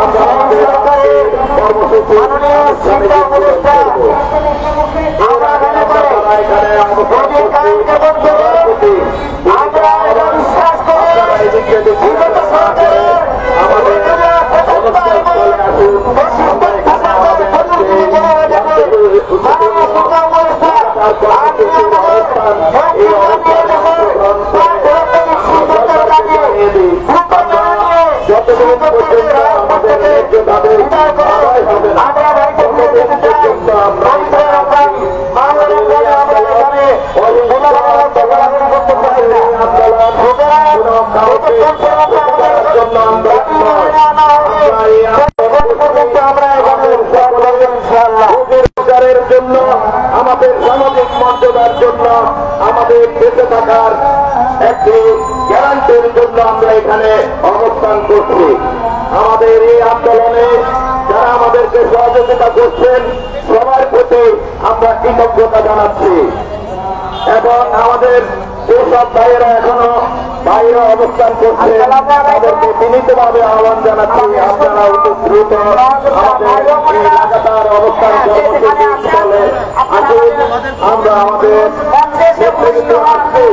আমরা আমাদের কর্মসূচি যতদিন পর্যন্ত আমাদের তাদের হবে না ততদিন পর্যন্ত জন্য আমাদের সামাজিক মর্যাদার জন্য আমাদের বেঁচে থাকার একটি গ্যারান্টির জন্য আমরা এখানে অবস্থান করছি। আমাদের এই আন্দোলনে যারা আমাদেরকে সহযোগিতা করছেন সবার প্রতি আমরা কৃতজ্ঞতা জানাচ্ছি এবং আমাদের যেসব ভাইয়েরা এখনো বাইরে অবস্থান করছেন তাদেরকে বিনীতভাবে আহ্বান জানাচ্ছি আপনারা অতি দ্রুত আমাদের এই লাগাতার অবস্থান কর্মসূচি স্থলে আসুন। আমরা আমাদের নেতৃত্ব আসছে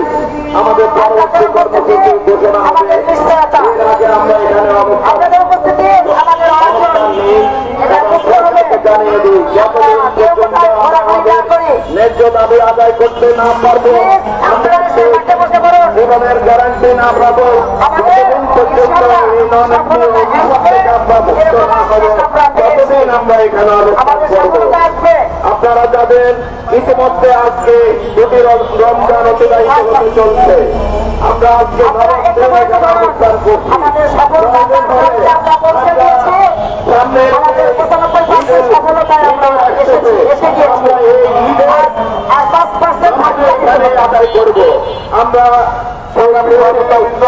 আমাদের পরবর্তী কর্মসূচি ঘোষণা হবে। এর আগে আমরা এখানে অবস্থান নিই এবং সরকারকে জানিয়ে দিই যতদিন পর্যন্ত আমরা আমাদের ন্যায্য দাবি আদায় করতে না পারবো জীবনের গ্যারান্টি না পাবো যতদিন পর্যন্ত এই থেকে আমরা মুক্ত না হবো ততদিন আমরা এখানে অবস্থান করবো। আপনারা যাদের ইতিমধ্যে আজকে দুটি রমজান অতিবাহিত হতে চলছে আমরা আজকে অবস্থান করছি সামনে আদায় করবো আমরা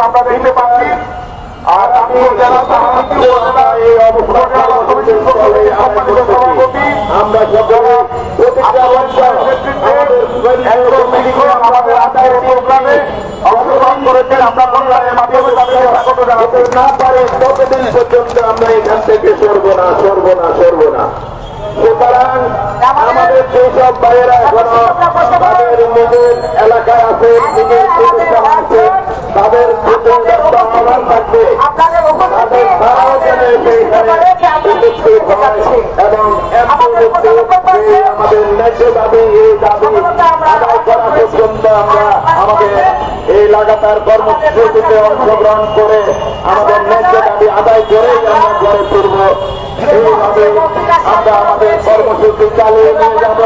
আমরা দেখতে পাচ্ছি। আর আমি যারা এই অবস্থান আমরা সকলে আমাদের আদায়ের প্রোগ্রামে অংশগ্রহণ করেছেন। আমরা প্রোগ্রামের মাধ্যমে তাদের না পারে ততদিন পর্যন্ত আমরা এখান থেকে সরব না। সুতরাং আমাদের যেসব ভাইয়েরা এখনো তাদের নিজের এলাকায় আছে নিজের প্রতিষ্ঠান আছে তাদের আহ্বান থাকবে তাদের তারাও যেন এখানে উপস্থিত হয় এবং আমাদের ন্যায্য দাবি এই দাবি আদায় করা পর্যন্ত আমরা আমাদের এই লাগাতার কর্মসূচিতে অংশগ্রহণ করে আমাদের ন্যায্য দাবি আদায় করেই আমরা ঘরে ফিরব। এইভাবে আমরা আমাদের কর্মসূচি চালিয়ে নিয়ে যাব।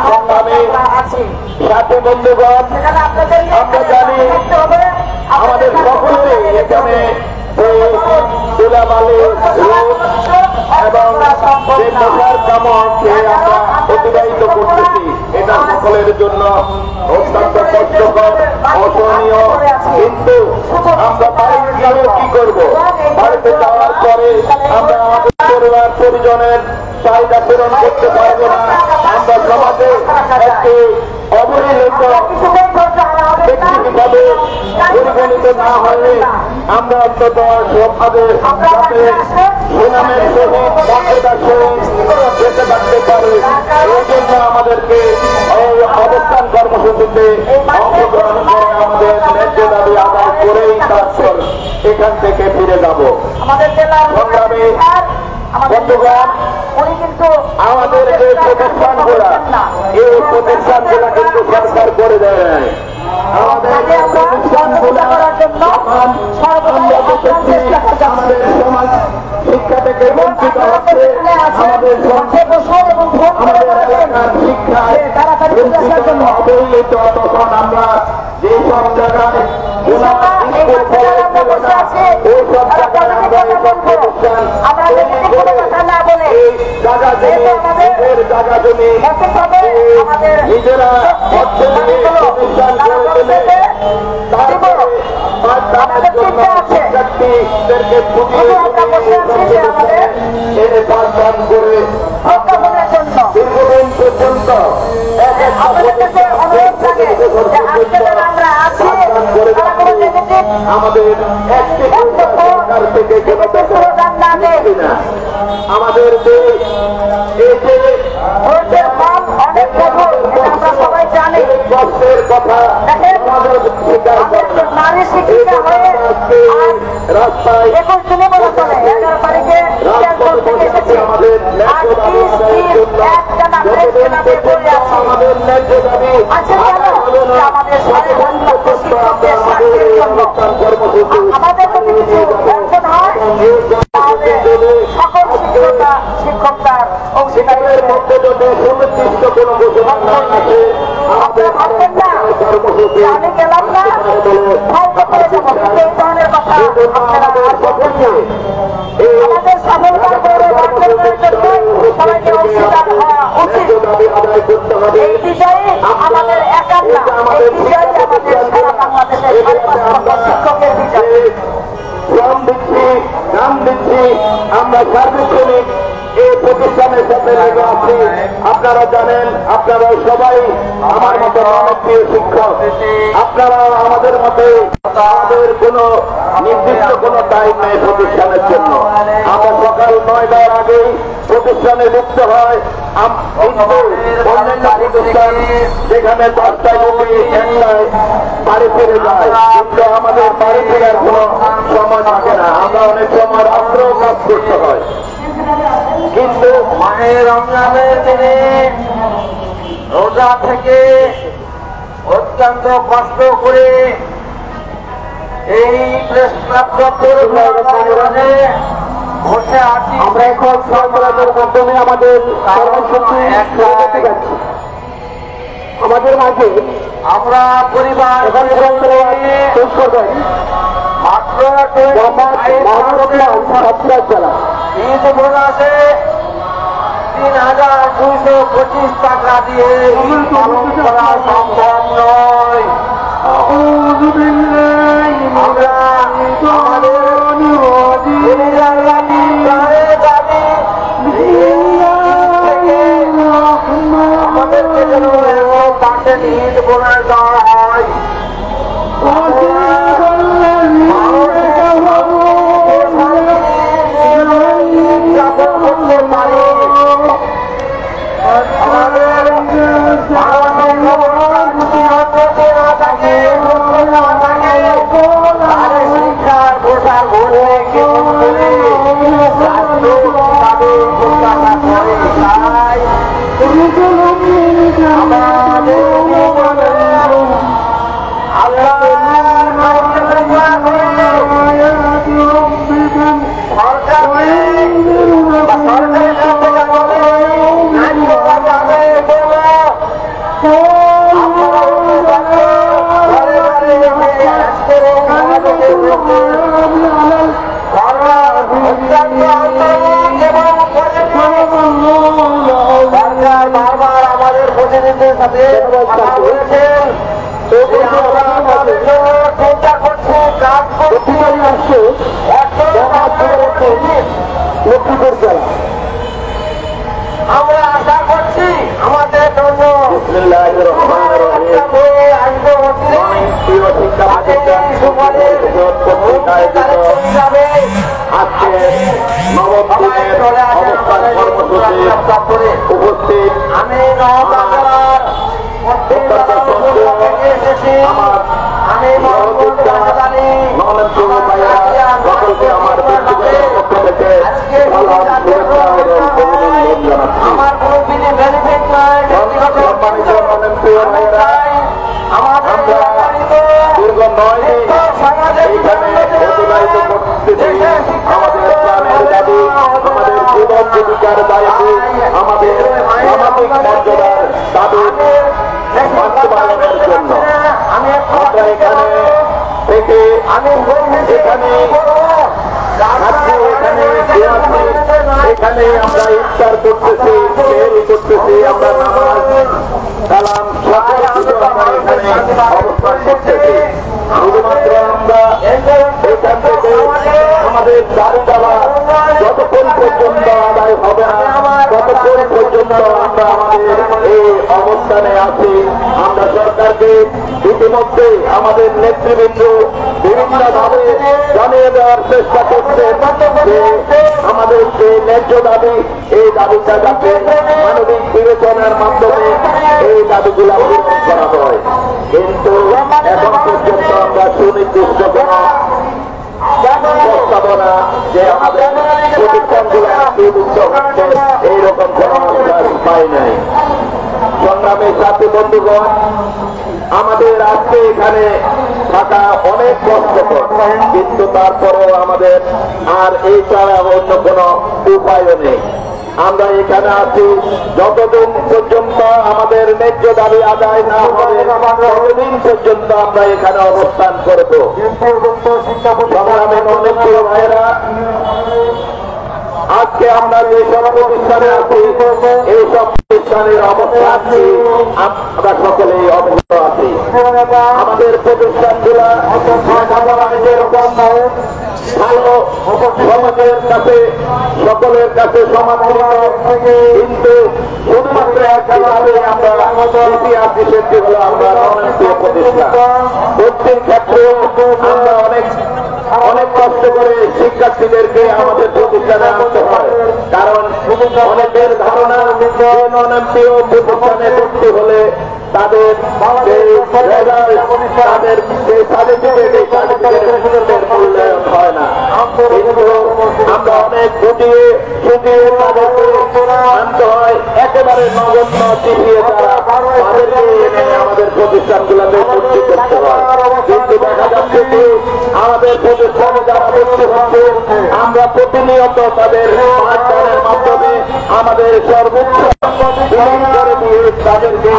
সংগ্রামী সাথী বন্ধুগণ আমরা জানি আমাদের সকলে এখানে তুলামালি এবং নেশার কামকে আমরা অতিবাহিত করতেছি এটা সকলের জন্য অত্যন্ত কষ্টকর অসহনীয়। কিন্তু আমরা বাড়িতে গেলে কি করবো? বাড়িতে যাওয়ার পরে আমরা আমাদের পরিবার পরিজনের চাহিদা পূরণ করতে পারবো না। আমরা সমাজে একটি অবহেলিত ব্যক্তিগতভাবে পরিগণিত না হলে আমরা অন্তত সমাজে যাতে সুনামের সহিত মর্যাদার সহিত যেতে থাকতে পারি এই জন্য আমাদেরকে অবস্থান কর্মসূচিতে অংশগ্রহণ করে আমাদের ন্যায্য দাবি আদায় করেই তারপর এখান থেকে ফিরে যাব। সংগ্রামী বন্ধুগণ আমাদের যে প্রতিষ্ঠানগুলা এই প্রতিষ্ঠানগুলা কিন্তু সরকার করে দেয় নাই। আমাদের প্রতিষ্ঠানগুলা আমাদের সমাজ শিক্ষা থেকে বঞ্চিত হচ্ছে আমাদের এলাকার শিক্ষায় অবহেলিত। তখন আমরা যেসব জায়গায় ওই সব জায়গায় আমরা এইসব প্রতিষ্ঠান জায়গা জমি নিজেরা অর্থ প্রতিষ্ঠান করে তুলে তারপরে শিক্ষার্থীদেরকে এনে পাঠদান করে দীর্ঘদিন পর্যন্ত আমাদের একটি সরকার থেকে তাকে রাস্তায় আমাদের ন্যায্য দাবি আদায়ের জন্য যতদিন পর্যন্ত আমাদের ন্যায্য দাবি আদায় হবে না ততদিন পর্যন্ত আমরা আমাদের এই অনুষ্ঠান কর্মসূচি শিক্ষকের মধ্যে যদি সুনির্দিষ্ট কোন ঘোষণা না আছে আমাদের কর্মসূচি আদায় করতে হবে আমাদের একার না, এই বিষয়ে আমাদের সারা বাংলাদেশের শিক্ষকের বিষয় শ্রম দিচ্ছি, নাম দিচ্ছি, আমরা সার্বক্ষণিক এই প্রতিষ্ঠানের সাথে লেগে আছি। আপনারা জানেন, আপনারা সবাই আমার মতো জনপ্রিয় শিক্ষক, আপনারা আমাদের মতে আমাদের কোন নির্দিষ্ট কোন টাইম নেই প্রতিষ্ঠানের জন্য। আমরা সকাল 9টার আগেই প্রতিষ্ঠানে যুক্ত হয়, কিন্তু অন্যান্য প্রতিষ্ঠান যেখানে 10টায় ঢুকি 1টায় বাড়ি ফিরে যায়, কিন্তু আমাদের বাড়ি ফেরার কোন সময় থাকে না। আমরা অনেক সময় রাত্রেও কাজ করতে হয়। কিন্তু মাহে রমজানের দিনে রোজা থেকে অত্যন্ত কষ্ট করে এই প্রেস ক্লাব বসে আছি। আমরা এখন সরকারের মাধ্যমে আমাদের কর্মসূচি যাচ্ছি। আমাদের মাঝে আমরা পরিবার মাত্র জেলা ঈদ বোনাসে ৩,২২৫ টাকা দিয়ে পালন করা সম্ভব নয়। আমরা আমাদের আমাদেরকে যেন 100% ঈদ বোনাস দেওয়া হয়। শিক্ষার প্রসার ঘটে বারবার আমাদের প্রতিনিধির সাথে কথা বলেছেন। চিন্তা করছি কাজ করছি লক্ষ্মীপুর জেলা। আমরা আশা করছি আমাদের জন্য আজকে নবম দিনের অবস্থান কর্মসূচি উপস্থিত আমি আমি সকলকে আমার ব্যক্তিগত পক্ষ থেকে আমার কোনো বেনিফিট নয়। দীর্ঘ 9 দিন এইখানে অতিবাহিত করতেছি। আমাদের প্রাণের দাবি, আমাদের জীবন জীবিকার দায়িত্ব, আমাদের সামাজিক মর্যাদার দাবি বাস্তবায়নের জন্য আমরা এখানে থেকে এখানে এখানে আমরা ইফতার করতেছি, সেহরি করতেছি, আমরা নামাজ কালাম সকল কিছু আমরা এখানে অবস্থান করতেছি। শুধুমাত্র আমরা এখান থেকে আমাদের দাবি দেওয়া যতক্ষণ পর্যন্ত আদায় হবে না ততক্ষণ পর্যন্ত আমরা আমাদের এই অবস্থানে আছি। আমরা সরকারকে ইতিমধ্যে আমাদের নেতৃবৃন্দ বিভিন্নভাবে জানিয়ে দেওয়ার চেষ্টা করছেন যে আমাদের যে ন্যায্য দাবি, এই দাবিটা যাতে মানবিক বিবেচনার মাধ্যমে এই দাবিগুলো পূরণ করা হয়। কিন্তু এখন পর্যন্ত আমরা সুনির্দিষ্ট কোন পাই নাই। সংগ্রামী সাথী বন্ধুগণ, আমাদের আজকে এখানে থাকা অনেক কষ্টকর, কিন্তু তারপরেও আমাদের আর এই ছাড়া অন্য কোনো উপায়ও নেই। আমরা এখানে আছি যতদিন পর্যন্ত আমাদের ন্যায্য দাবি আদায় না হবে ততদিন পর্যন্ত আমরা এখানে অবস্থান করব। সংগ্রামের অনেক প্রিয় ভাইয়েরা, আজকে আমরা যেসব প্রতিষ্ঠানে আছি এইসব প্রতিষ্ঠানের অবস্থা আছি আমরা সকলেই অবগত আছি। আমাদের প্রতিষ্ঠানগুলা ভালো সমাজের কাছে সকলের কাছে সমাদৃত, কিন্তু শুধুমাত্র একইভাবে আমরা আছি সেটি হল আমরা অনেক প্রতিষ্ঠান। প্রত্যেক ক্ষেত্রে আমরা অনেক কষ্ট করে শিক্ষার্থীদেরকে আমাদের প্রতিষ্ঠানে আনতে হয়, কারণ অনেকের ধারণা অনএমপিও প্রতিষ্ঠানে ভর্তি হলে তাদের তাদের সার্টিফিকেটের মূল্যায়ন হয় না। কিন্তু আমরা অনেক বুঝিয়ে সুঝিয়ে তাদেরকে আনতে হয়, একেবারে নগণ্য চিঠিয়ে তারা তাদেরকে এনে আমাদের প্রতিষ্ঠানগুলোতে ভর্তি করতে হয়। কিন্তু দেখা যাচ্ছে যে আমাদের প্রতিষ্ঠানে যারা ভর্তি হচ্ছে আমরা প্রতিনিয়ত তাদের পাঠদানের মাধ্যমে আমাদের সর্বোচ্চ করে দিয়ে তাদেরকে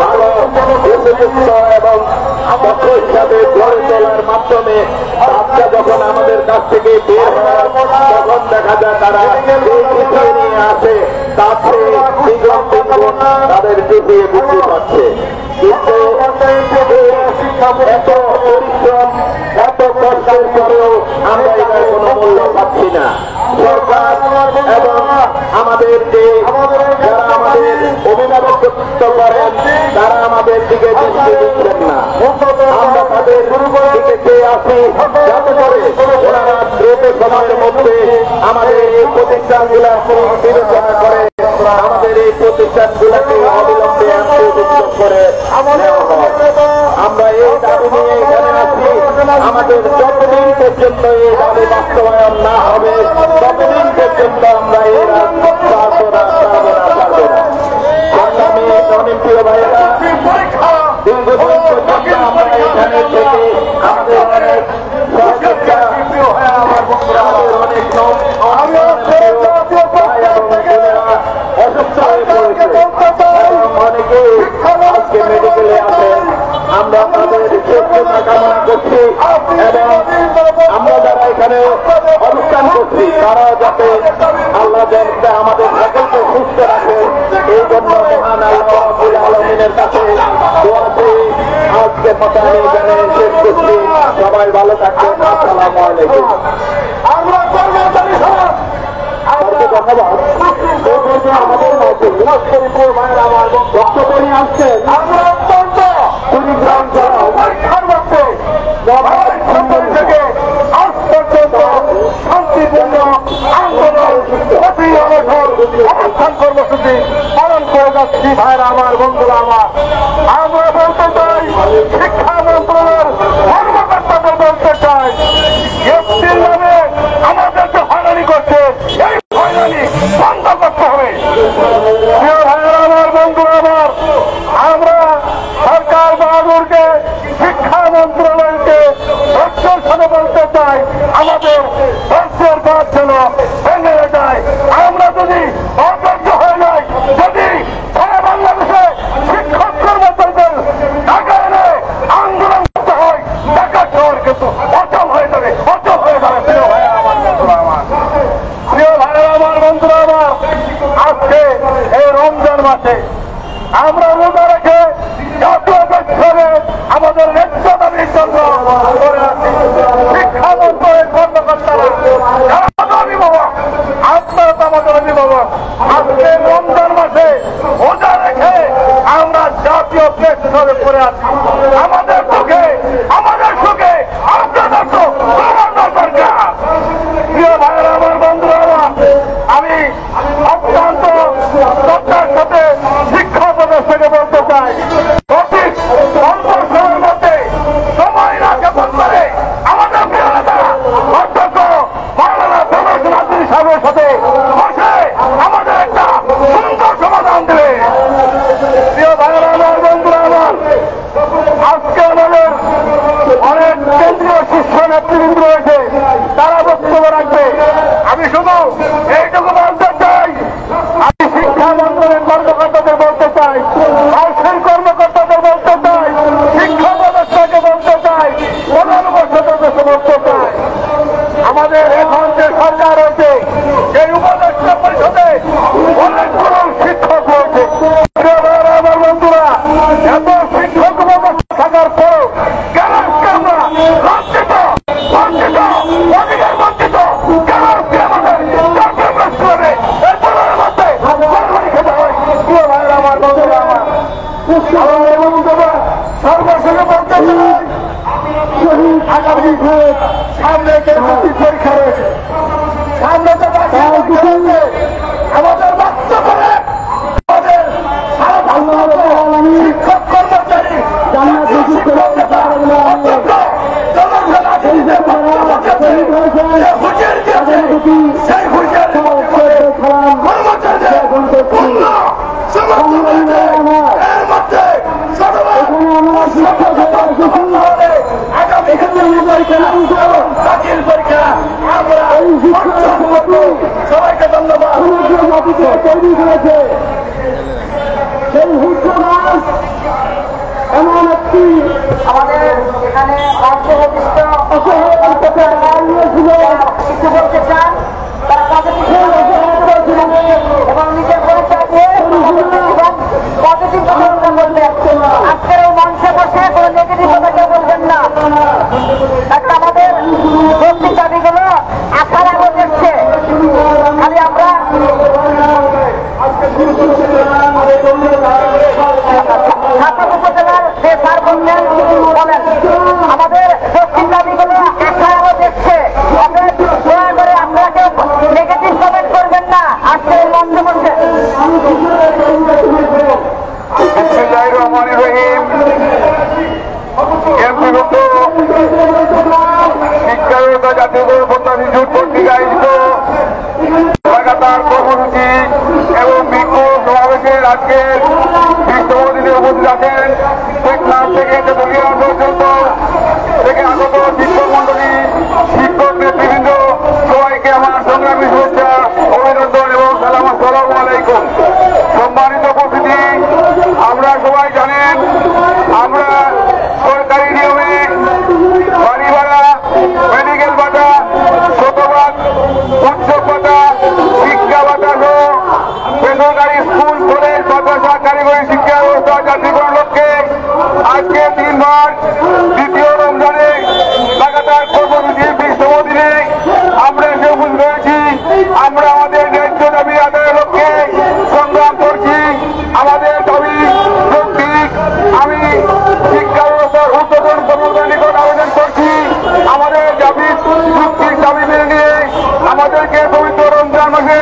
ভালো উপযুক্ত এবং দক্ষ হিসাবে গড়ে তোলার মাধ্যমে বাচ্চা যখন আমাদের কাছ থেকে বের হয় তখন দেখা যায় তারা এই বিষয় নিয়ে আসে তার চেয়ে দ্বিগুণ তিনগুণ তাদের যুগে বুঝতে পারছে। কিন্তু এত পরিশ্রম এত কষ্টের পরেও আমরা এটার কোনো মূল্য পাচ্ছি না। সরকার এবং আমাদের যে যারা আমাদের অভিভাবকত্ব করেন তারা আমাদের দিকে দৃষ্টি দিচ্ছেন না। আমরা তাদের দিকে চেয়ে আসি যাতে করে ওনারা দ্রুত সময়ের মধ্যে আমাদের এই প্রতিষ্ঠানগুলা বিবেচনা করে আমাদের এই প্রতিষ্ঠানগুলোকে অবিলম্বে অন্তর্ভুক্ত করে আমরা এই দাবি নিয়ে এখানে আছি। আমাদের যতদিন পর্যন্ত এই দাবি বাস্তবায়ন না হবে ততদিন পর্যন্ত আমরা এই প্রিয় ভাইয়েরা দীর্ঘদিন পর্যন্ত আমরা এখানে থেকে আমাদের অনেক সহযোগিতা অনেক অসুস্থ হয়ে পড়েছে এবং অনেকে আজকে মেডিকেলে আছেন। আমরা তাদের সুস্থতা কামনা করছি এবং আমরা যারা এখানে অনুষ্ঠান করছি তারা যাতে আল্লাহ আমাদের সকলকে সুস্থ রাখে এই জন্য মহান আল্লাহ আলমিনের কাছে আজকে কথা এখানে শেষ করছি। সবাই ভালো থাকবেন। আসসালামু আলাইকুম। আমরা আমাদের মধ্যে লস্করিপুর ভাইয়ের আমার বক্তব্য নিয়ে আসছেন। আমরা অত্যন্ত কুড়িগ্রাম জেলা সর্বত্র থেকে আজ পর্যন্ত শান্তিপূর্ণ আন্দোলন অবস্থান কর্মসূচি পালন করে যাচ্ছি। ভাইয়েরা আমার, বন্ধুরা আমার, আমরা বলতে চাই শিক্ষা মন্ত্রণালয়ের কর্মকর্তাদের বলতে চাই এফসির নামে আমাদেরকে হয়রানি করছে, এই হয়রানি বন্ধ করতে হবে। প্রিয় ভাইয়েরা আমার, বন্ধুরা আমার, আমরা সরকার বাহাদুরকে শিক্ষা মন্ত্রণালয়কে ধৈর্যের সাথে বলতে চাই আমাদের ধৈর্যের কাজ যেন ভেঙে যায়। আমরা যদি অধৈর্য হয়ে যাই, যদি সারা বাংলাদেশে শিক্ষক কর্মচারীদের টাকা এনে আন্দোলন করতে হয়, টাকা শহর কিন্তু অচল হয়ে যাবে, অচল হয়ে যাবে। প্রিয় ভাইয়েরা আমার, বন্ধুরা আমার, প্রিয় ভাইয়েরা আমার, বন্ধুরা আমার, আজকে এই রমজান মাসে আমরা রোজা রেখে জাতীয় বিশ্বরে আমাদের ন্যায্য দাবির জন্য শিক্ষা মন্ত্রণালয়ের কর্মকর্তারা অভিভাবক, আপনারা তো আমাদের অভিভাবক, আজকে রমজান মাসে রোজা রেখে আমরা জাতীয় প্রেস হিসাবে পড়ে আছি। আমাদের সুখে আমাদের সুখে আপনাদের তো দরকার। প্রিয় ভাইয়েরা আমার, বন্ধুরা আমার, আমি অত্যন্ত শ্রদ্ধার সাথে শিক্ষা প্রদর্শকে বলতে চাই অতীত অল্প সময়ের মধ্যে সময় না জ্ঞাপন করে আমাদের প্রিয় নেতা অধ্যক্ষ মাওলানা ফেরদৌস নাজির সাহেবের সাথে বসে আমাদের একটা সুন্দর সমাধান আমাদের এখন যে সরকার রয়েছে সেই উপদেষ্টা পরিষদে অনেকগুলো শিক্ষক রয়েছে। আমার বন্ধুরা, এত শিক্ষক ব্যবস্থা থাকার পর কেন আমরা লজ্জিত বঞ্চিত অধিকার বঞ্চিত কেন আমাদের চট্টগ্রাম স্কুলে এরপরের মধ্যে খেতে হয়? প্রিয় ভাইরা আমার, বন্ধুরা আমার, সর্বশেষে বলতে চাই আগামী সামনে পরীক্ষা রয়েছে, সামনে তো আমাদের বাচ্চা করে আমাদের শিক্ষক কর্মচারী সবাইকে ধন্যবাদ। তৈরি হয়েছে সেই এমন একটি আমাদের এখানে কিছু বলতে চান, তারা এবং নিজের পরিচয় দিয়ে পজিটিভ কথা বলবেন। আজকের এই মঞ্চে বসে কোনো নেগেটিভ কথা কেউ বলবেন না। একটা আমাদের যৌক্তিক দাবিগুলো আশার আগে দেখছে, খালি আমরা ঢাকা উপজেলার যে স্যার বললেন বলেন আমাদের যৌক্তিক দাবিগুলো আশার আগে দেখছে। দয়া করে আপনারা কেউ নেগেটিভ কমেন্ট করবেন না আজকের এই মঞ্চে বসে। শিক্ষা জাতীয় প্রত্যাশী কর্তৃক আয়োজিত লাগাতার কর্মসূচি এবং বিক্ষোভ সমাবেশের আজকের 20তম দিনে উপস্থিত আছেন টেকনাফ থেকে তেতুলিয়া পর্যন্ত থেকে আগত শিক্ষক মন্ডলী, শিক্ষক নেতৃবৃন্দ, সবাইকে আমার সংগ্রামী শুভেচ্ছা, অভিনন্দন এবং সালাম। আসসালামু আলাইকুম। সম্মানিত উপস্থিতি, আমরা সবাই জানেন আমরা সরকারি নিয়মে বাড়ি ভাড়া, মেডিকেল ভাতা, শতভাগ উৎসব ভাতা, শিক্ষা ভাতা সহ বেসরকারি স্কুল, কলেজ, মাদ্রাসা, কারিগরি শিক্ষা ব্যবস্থা জাতীয়করণ লক্ষ্যে আজকে 3 মার্চ দ্বিতীয় রমজানে লাগাতার কর্মসূচি 20তম দিনে আমরা এসে উপস্থিত হয়েছি। আমরা আমাদের ন্যায্য দাবি আদায়ের লক্ষ্যে সংগ্রাম করছি। আমাদের দাবি যৌক্তিক। আমি শিক্ষা ব্যবস্থার উদ্বোধন কর্মচারীর নিকট আবেদন করছি আমাদের দাবি যৌক্তিক দাবি মেনে নিয়ে আমাদেরকে পবিত্র রমজান মাসে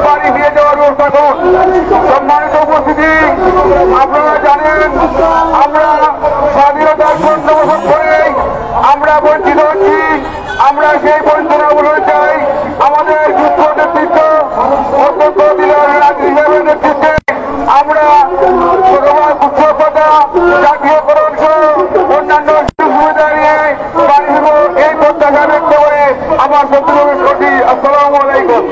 বাড়ি ফিরে যাওয়ার ব্যবস্থা করুন। সম্মানিত উপস্থিতি, আপনারা জানেন আমরা স্বাধীনতার 15 বছর ধরে আমরা বঞ্চিত হচ্ছি। আমরা সেই বঞ্চনা বলে চাই আমাদের যুদ্ধ নেতৃত্ব অত্যন্ত দিলের নেতৃত্বে আমরা উৎসব ভাতা, জাতীয়করণ সহ অন্যান্য সুবিধা নিয়ে বাড়ি ফিরব, এই প্রত্যাশা ব্যক্ত করে আমার বক্তব্য শেষ করছি। আসসালামু আলাইকুম।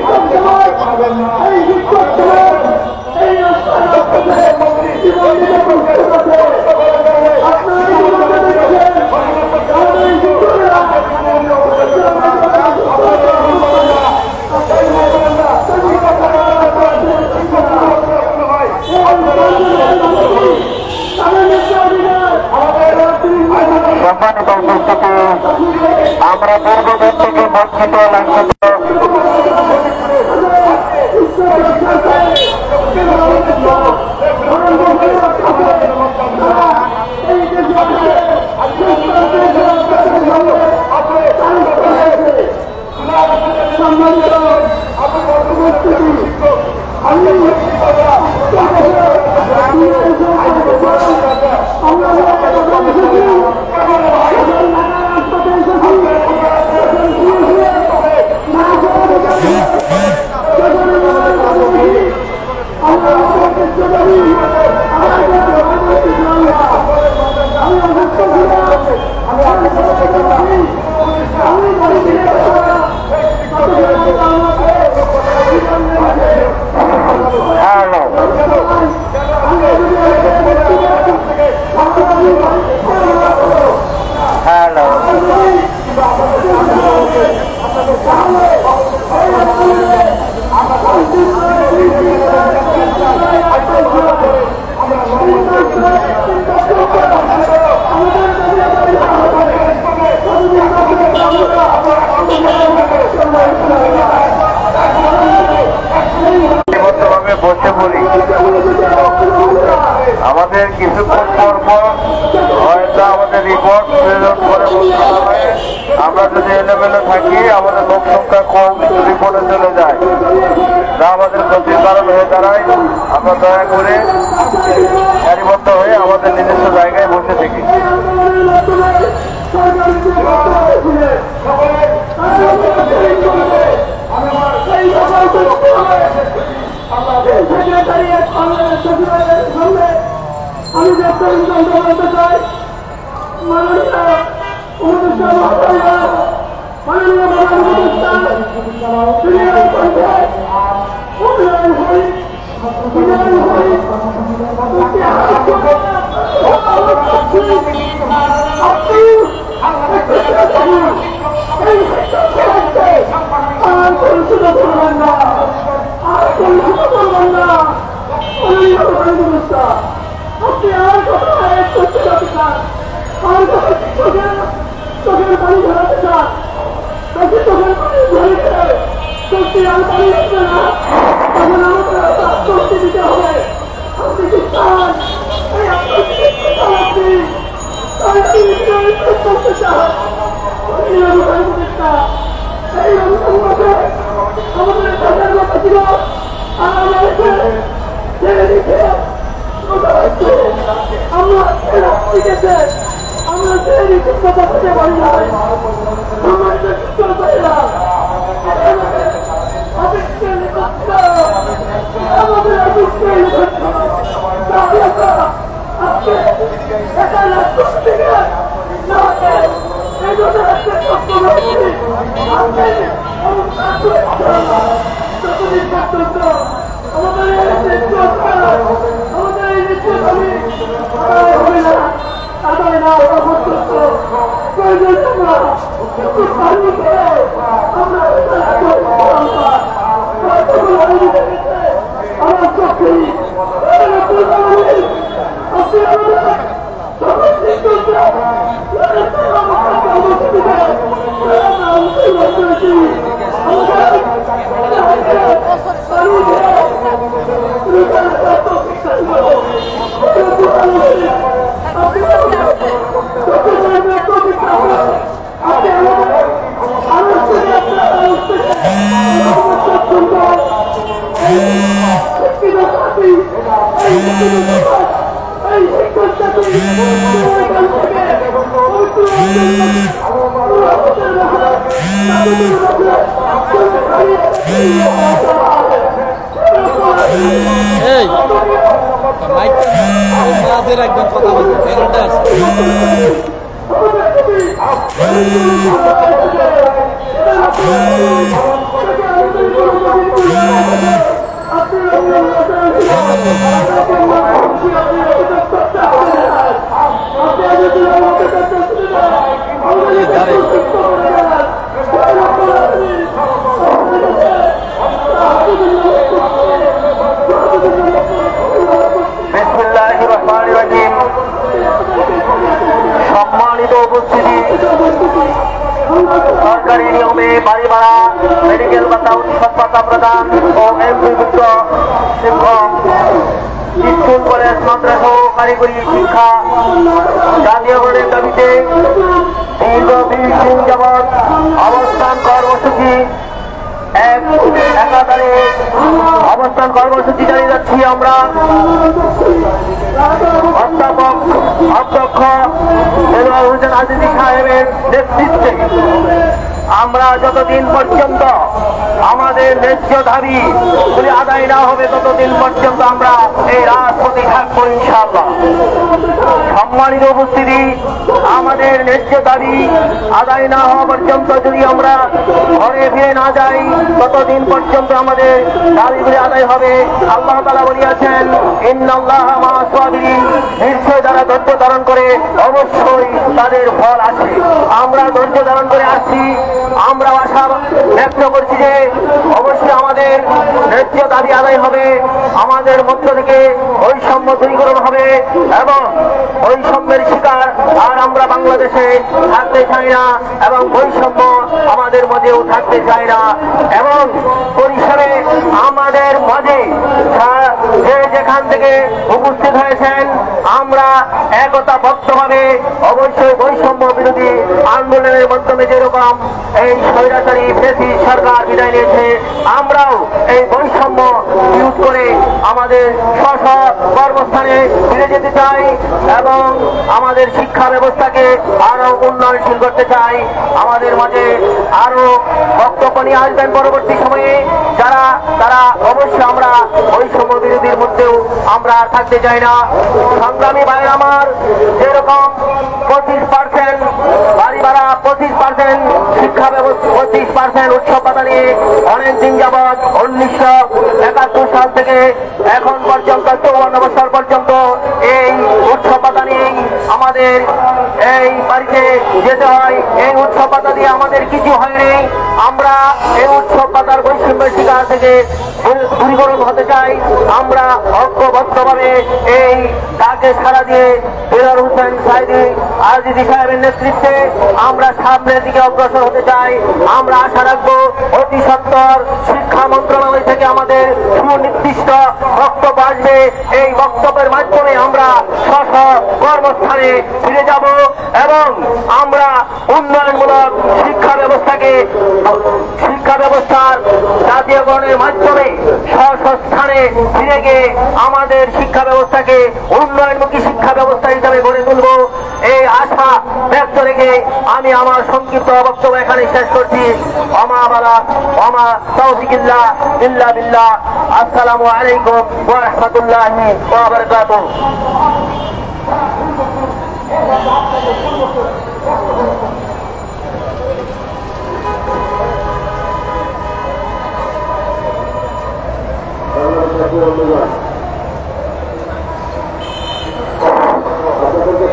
সম্মানিত উপস্থিতি, আমরা দীর্ঘদিন থেকে বঞ্চিত লাঞ্ছিত বসে বলি আমাদের কিছুক্ষণ পর পর হয়তো আমাদের রিপোর্ট প্রেরণ করে বলতে হবে। আমরা যদি এলোমেলো থাকি আমাদের লোক সংখ্যা কম রিপোর্টে চলে যায়, যা আমাদের ক্ষতির কারণ হয়ে দাঁড়ায়। আমরা দয়া করে সারিবদ্ধ হয়ে আমাদের নিজস্ব জায়গায় বসে থাকি। আমি বলতে চাই আপনি আমার কথা করতে যাতে চান, আমার কথা চোখের পানি ধরাতে চান, চোখের পানি ধরেছে শক্তি আর পানি লাগবে না, তখন আমাকে শক্তি দিতে হবে। আপনি কি চান এই আপনি করতে চান এই আমাদের সরকার কথা ছিল আর আমাদেরকে ছেড়ে দিচ্ছে। আমরা কথা বলতে পারি না, একদম কথা বলবো সম্মানিত উপস্থিতি, সরকারি নিয়মে বাড়ি ভাড়া, মেডিকেল ভাতা, উৎসব ভাতা প্রদান ও এমপিভুক্ত শিক্ষক, স্কুল কলেজ মাদ্রাসা ও কারিগরি শিক্ষা জাতীয়করণের দাবিতে দীর্ঘ 20 দিন যাবৎ অবস্থান কর্মসূচি একাধারে অবস্থান কর্মসূচি চালিয়ে যাচ্ছি। আমরা অধ্যাপক অধ্যক্ষ দেলোয়ার হোসেন আজিজি সাহেবের নেতৃত্বে আমরা যতদিন পর্যন্ত আমাদের ন্যায্য দাবি আদায় না হবে ততদিন পর্যন্ত আমরা এই রাজপথে থাকবো ইনশাআল্লাহ। সম্মানিত উপস্থিতি, আমাদের ন্যায্য দাবি আদায় না হওয়া পর্যন্ত যদি আমরা ঘরে ফিরে না যাই ততদিন পর্যন্ত আমাদের দাবিগুলি আদায় হবে। আল্লাহ তাআলা বলিয়াছেন, ইন্নাল্লাহা মা'আস সাবিরিন, নিশ্চয় যারা ধৈর্য ধারণ করে অবশ্যই তাদের ফল আছে। আমরা ধৈর্য ধারণ করে আসছি, আমরা আশা ব্যক্ত করছি যে অবশ্যই আমাদের ন্যায্য দাবি আদায় হবে, আমাদের মধ্য থেকে বৈষম্য দূরীকরণ হবে এবং বৈষম্যের শিকার আর আমরা বাংলাদেশে থাকতে চাই না এবং বৈষম্য আমাদের মধ্যেও থাকতে চাই না। এবং পরিসরে আমাদের মাঝে যে যেখান থেকে উপস্থিত হয়েছেন আমরা একতাবদ্ধভাবে অবশ্যই বৈষম্য বিরোধী আন্দোলনের মাধ্যমে যেরকম এই স্বৈরাচারী ফ্যাসিস্ট সরকার বিদায় নিয়েছে, আমরাও এই বৈষম্য বিরোধ করে আমাদের স্ব কর্মস্থানে ফিরে যেতে চাই এবং আমাদের শিক্ষা ব্যবস্থাকে আরো উন্নয়নশীল করতে চাই। আমাদের মাঝে আরো বক্তব্য নিয়ে আসবেন পরবর্তী সময়ে তারা অবশ্যই আমরা বৈষম্য বিরোধীর মধ্যেও আমরা থাকতে চাই না। সংগ্রামী ভাই আমার, যেরকম 25% বাড়ি ভাড়া, 25% শিক্ষা ব্যবস্থা, 25% উৎসব ভাতা নিয়ে অনেকদিন যাবৎ 1971 সাল থেকে এখন পর্যন্ত 54 বছর পর্যন্ত এই উৎসব ভাতা নিয়েই আমাদের এই বাড়িতে যেতে হয়। এই উৎসব ভাতা দিয়ে আমাদের কিছু হয়নি। আমরা এই উৎসব ভাতার বৈষম্যের শিকার থেকে দূরীকরণ হতে চাই। আমরা ঐক্যবদ্ধভাবে এই ডাকে সাড়া দিয়ে দেলোয়ার হোসেন সাঈদী আজিজি সাহেবের নেতৃত্বে আমরা সামনের দিকে অগ্রসর হতে চাই। আমরা আশা রাখবো অতি সত্বর শিক্ষা মন্ত্রণালয় থেকে আমাদের সুনির্দিষ্ট বক্তব্য আসবে। এই বক্তব্যের মাধ্যমে আমরা স্ব কর্মস্থানে ফিরে যাব এবং আমরা উন্নয়নমূলক শিক্ষা ব্যবস্থার জাতীয়করণের মাধ্যমে স্বস্থানে ফিরে গিয়ে আমাদের শিক্ষা ব্যবস্থাকে উন্নয়নমুখী শিক্ষা ব্যবস্থা হিসাবে গড়ে তুলব, এই আশা ব্যক্ত রেখে আমি আমার সংক্ষিপ্ত বক্তব্য এখানে শেষ করছি। ওমা তাওফিকিল্লাহ ইল্লা বিল্লাহ। আসসালামু আলাইকুম ওয়া রাহমাতুল্লাহি ওয়া বারাকাতুহু।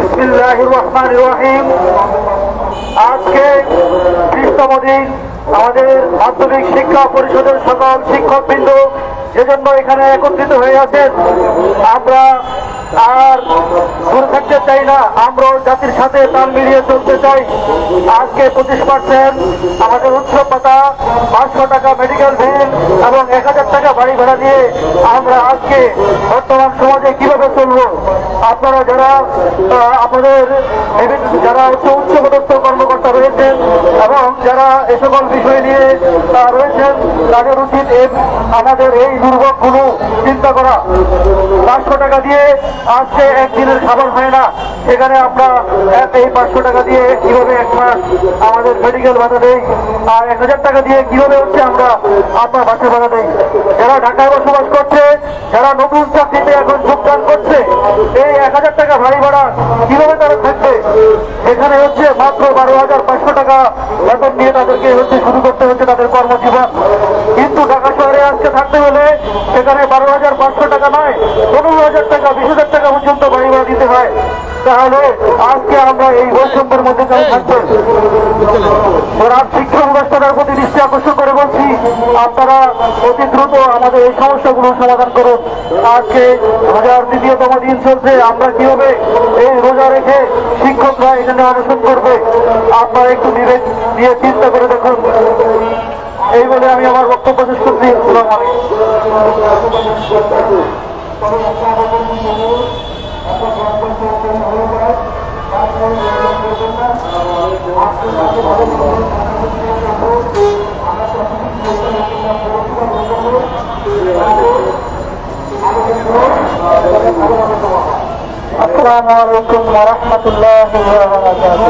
বিসমিল্লাহির রহমানির রহিম। আজকে 20তম দিন আমাদের মাধ্যমিক শিক্ষা পরিষদের সকল শিক্ষকবৃন্দ যেজন্য এখানে একত্রিত হয়ে আছেন, আমরা আর দূরে থাকতে চাই না, আমরাও জাতির সাথে তাল মিলিয়ে চলতে চাই। আজকে 25% আমাদের উৎসব ভাতা, 500 টাকা মেডিকেল বিল এবং 1000 টাকা বাড়ি ভাড়া দিয়ে আমরা আজকে বর্তমান সমাজে কিভাবে চলবো, আপনারা যারা আমাদের যারা উচ্চপদস্থ কর্মকর্তা রয়েছেন এবং যারা এ সকল বিষয় নিয়ে রয়েছেন, তাদের উচিত আমাদের এই দুর্ভোগগুলো চিন্তা করা। 500 টাকা দিয়ে আজকে একদিনের খাবার হয় না, সেখানে আমরা এই 500 টাকা দিয়ে কিভাবে এক মাস আমাদের মেডিকেল ভাতা দেই, আর 1000 টাকা দিয়ে কিভাবে হচ্ছে আমরা আপনার বাসা ভাড়া দেই। যারা ঢাকায় বসবাস করছে, যারা নতুন চাকরিতে এখন যোগদান করছে, এই 1000 টাকা বাড়ি ভাড়া কিভাবে তারা থাকবে? সেখানে হচ্ছে মাত্র 12,500 টাকা বেতন দিয়ে তাদেরকে হচ্ছে শুরু করতে হচ্ছে তাদের কর্মজীবন। কিন্তু ঢাকা শহরে আজকে থাকতে হলে সেখানে 12,500 টাকা নয়, 15,000 টাকা, 20,000 টাকা পর্যন্ত বাড়ি ভাড়া দিতে হয়। তাহলে আজকে আমরা এই বৈষম্যের মধ্যে কেন থাকবো? শিক্ষা ব্যবস্থার প্রতি দৃষ্টি আকর্ষণ করে বলছি, আপনারা অতি দ্রুত আমাদের এই সমস্যাগুলো সমাধান করুন। আজকে রোজার 2তম দিন চলছে, আমরা কিভাবে এই রোজা রেখে শিক্ষকরা এখানে অনশন করবে, আপনারা একটু বিবেক দিয়ে চিন্তা করে দেখুন। এই বলে আমি আমার বক্তব্য শেষ করছি। আসসালামু আলাইকুম। আসসালামু আলাইকুম ওয়া রাহমাতুল্লাহি ওয়া বারাকাতুহু।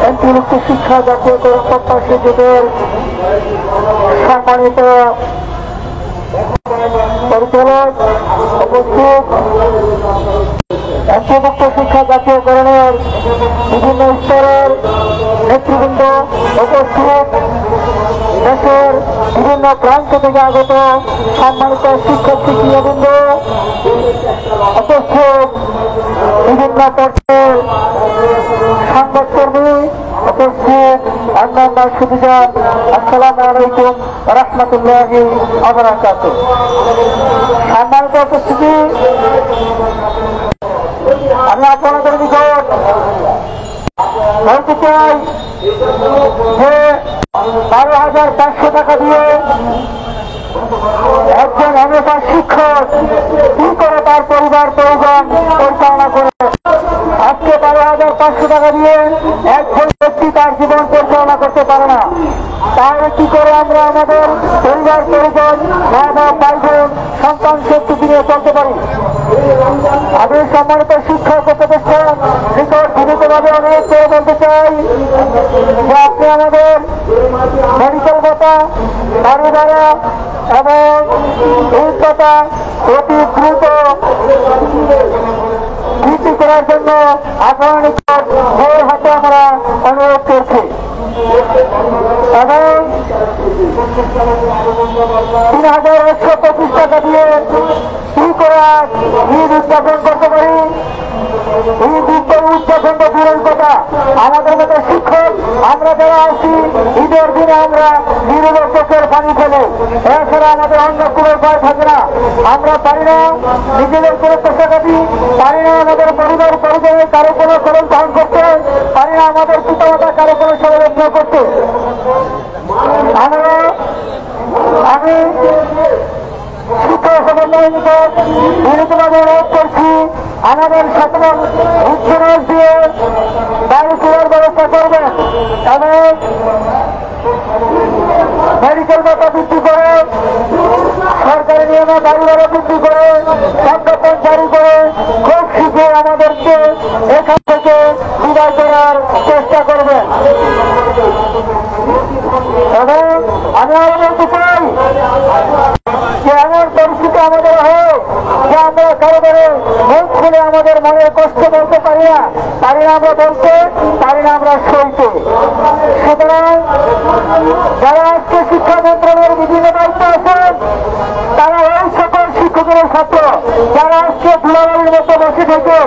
এমপিভুক্ত শিক্ষা জাতীয়করণ প্রত্যাশী জোটের সম্মানিত পরিচালক উপস্থিত, এমপিভুক্ত শিক্ষা জাতীয়করণের বিভিন্ন স্তরের নেতৃবৃন্দ উপস্থিত, দেশের বিভিন্ন প্রান্ত থেকে আগত সম্মানিত শিক্ষক শিক্ষিকাবৃন্দ উপস্থিত, বিভিন্ন পর্যায়ের সংবাদকর্মী উপস্থিত অন্যান্য সুবিধান, আসসালামু আলাইকুম রহমতুল্লাহি ওয়া বারাকাতুহু। সম্মানিত উপস্থিতি, আমি আপনাদের নিকট বলতে চাই যে 12,500 টাকা দিয়ে একজন অনেকা শিক্ষক কি করে তার পরিবার পরিজন পরিচালনা করে? আজকে 12,500 টাকা দিয়ে একজন ব্যক্তি তার জীবন পরিচালনা করতে পারে না, তাহলে কি করে আমরা আমাদের পরিবার পরিজন, মা বাপ ভাই বোন সন্তান শক্তি নিয়ে চলতে পারি? আমি সম্মানিত শিক্ষক উপদেষ্টা নিকট বিনীতভাবে অনুরোধ করে বলতে চাই যে আপনি আমাদের মেডিকেল ভাতা, বাড়ি ভাড়া এবং ঈদ ভাতা অতি দ্রুত বৃদ্ধি করার জন্য আপনার নিকট জোর হাতে আমরা অনুরোধ করছি এবং 3,125 টাকা দিয়ে কি করে ঈদ উদযাপন করতে পারি? ঈদ উদযাপন তো দূরের কথা, আমাদের মতো শিক্ষক আমরা যারা আছি ঈদের দিনে আমরা নিরবের চোখের পানি ফেলে, এছাড়া আমাদের অন্য কোনো উপায় থাকে না। আমরা পারি না নিজেদের কোনো পেশাগাতি, পারি না আমাদের পরিবার পরিজনের কারো কোনো খরচ বহন করতে, পারি না আমাদের পিতামাতা কারো কোনো সমালোচন করতে। আমি শিক্ষক সমন্বয় নিকট বিনীতভাবে অনুরোধ করছি আমাদের সকল উচ্চরোজ দিয়ে বাড়ি ফেরার ব্যবস্থা করবেন এবং মেডিকেল ভাতা বৃদ্ধি করে, সরকারি নিয়মে বাড়ি ভাড়া বৃদ্ধি করে, সংরক্ষণ জারি করে খুব শীঘ্র আমাদেরকে এখান থেকে বিদায় করার চেষ্টা করবেন। এবং আমি আরো বলতে চাই যে এমন পরিস্থিতি আমাদের হয় যে আমরা কারোবারে মুখ খুলে আমাদের মনের কষ্ট বলতে পারি না, আমরা বলতে পারি না আমরা সইতে। সুতরাং যারা আজকে শিক্ষা মন্ত্রণালয়ের বিভিন্ন দায়িত্ব আছেন তারা এই সকল শিক্ষকের ছাত্র যারা আজকে ধুলাবালির মতো বসে থেকে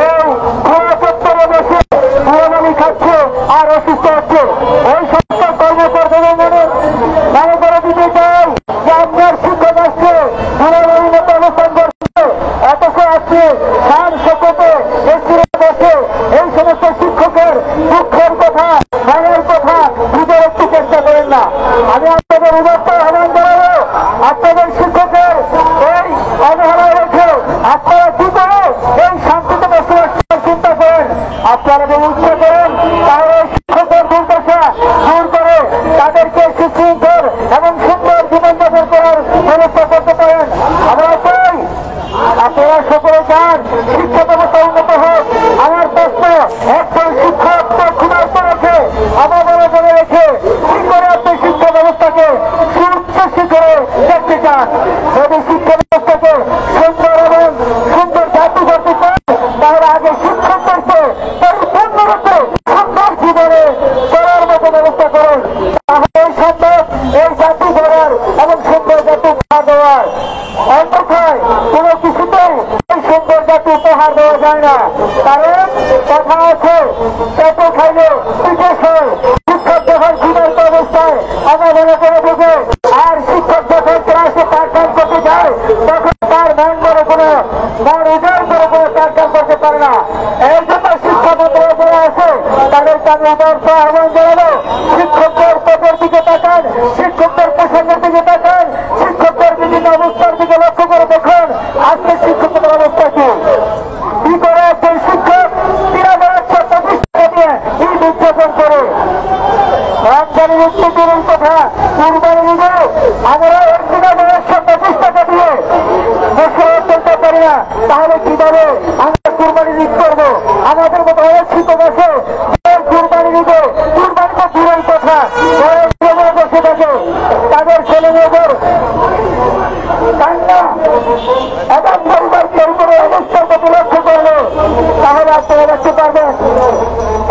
এই খোলা চত্বরে বসে ধুলাবালি খাচ্ছে আর অসুস্থ হচ্ছে, ওই সমস্ত কর্মকর্তাদের মনে করে দিতে চাই যে আপনার শিক্ষক আসছে ধুলাবালির মতো অবস্থান করছে, অথচ আজকে সার সকতে বসে এই সমস্ত শিক্ষকের দুঃখের কথা মনের কথা বুঝে রাখতে চেষ্টা করেন না। আমি আপনাদের উদাত্ত আহ্বান জানাবো, আপনাদের শিক্ষকের এই অবহেলা রেখে আপনারা কি করে এই শান্তিতে বসবাস করার চিন্তা করেন। আপনারা যদি ইচ্ছে করেন তাহলে শিক্ষকের দুর্দশা দূর করে তাদেরকে সুশৃঙ্খল এবং সুন্দর জীবনযাপন করার ব্যবস্থা করতে পারেন। আমরা চাই আপনারা সকলে চান শিক্ষা ব্যবস্থা উন্নত হোক। আমার প্রশ্ন, একজন শিক্ষক ক্ষুধার্ত রেখে অবহেলা করে রেখে কি করে আপনি শিক্ষা ব্যবস্থাকে সুউচ্চ শিখরে দেখতে চান? যদি শিক্ষা ব্যবস্থাকে সুন্দর এবং সুন্দর জাতি করতে চান তাহলে আগে শিক্ষকদেরকে পরিপূর্ণরূপে সুন্দর জীবনে চলার মতো ব্যবস্থা করুন, তাহলে সম্ভব এই জাতি গড়ার এবং সুন্দর জাতি উপহার দেওয়ার। অন্যথায় কোনো কিছুতেই এই সুন্দর জাতি উপহার দেওয়া যায় না। কারণ কথা আছে পেটে খাইলে পিঠে খায়, শিক্ষক যখন জীবন্ত অবস্থায় অবহেলা করে দেবে আর শিক্ষক যখন ক্লাসে পাঠদান করতে যায় তখন তার মন করে কোনো মন উজাড় করে কোনো পাঠদান করতে পারে না। এই জন্য শিক্ষা মন্ত্রণালয় আছে তাদেরকে আমি উদার্ত আহ্বান জানাবো, শিক্ষকদের পদের দিকে তাকান, শিক্ষকদের পোশাকের দিকে তাকান, শিক্ষকদের বিভিন্ন অবস্থার দিকে লক্ষ্য করে দেখুন আজকে শিক্ষকদের অবস্থা কি করে একজন শিক্ষক 3,125 টাকা দিয়ে ঈদ উদযাপন করে। রমজানের উত্তেজনের কথা কুরবানির ঈদে আমরা 3,125 টাকা দিয়ে বসে চলতে পারি না, তাহলে কিভাবে আমরা কুরবানির ঈদ করবো? আমাদের মতো অনেক শিক্ষক আছে কুরবানির ঈদে কুরবানি তো দূরের কথা বসে থাকে, তাদের ছেলে মেয়েদের কান্না এবং পরিবার পরিবারের অবস্থার প্রতি লক্ষ্য করলে তাহলে আপনারা দেখতে পারবেন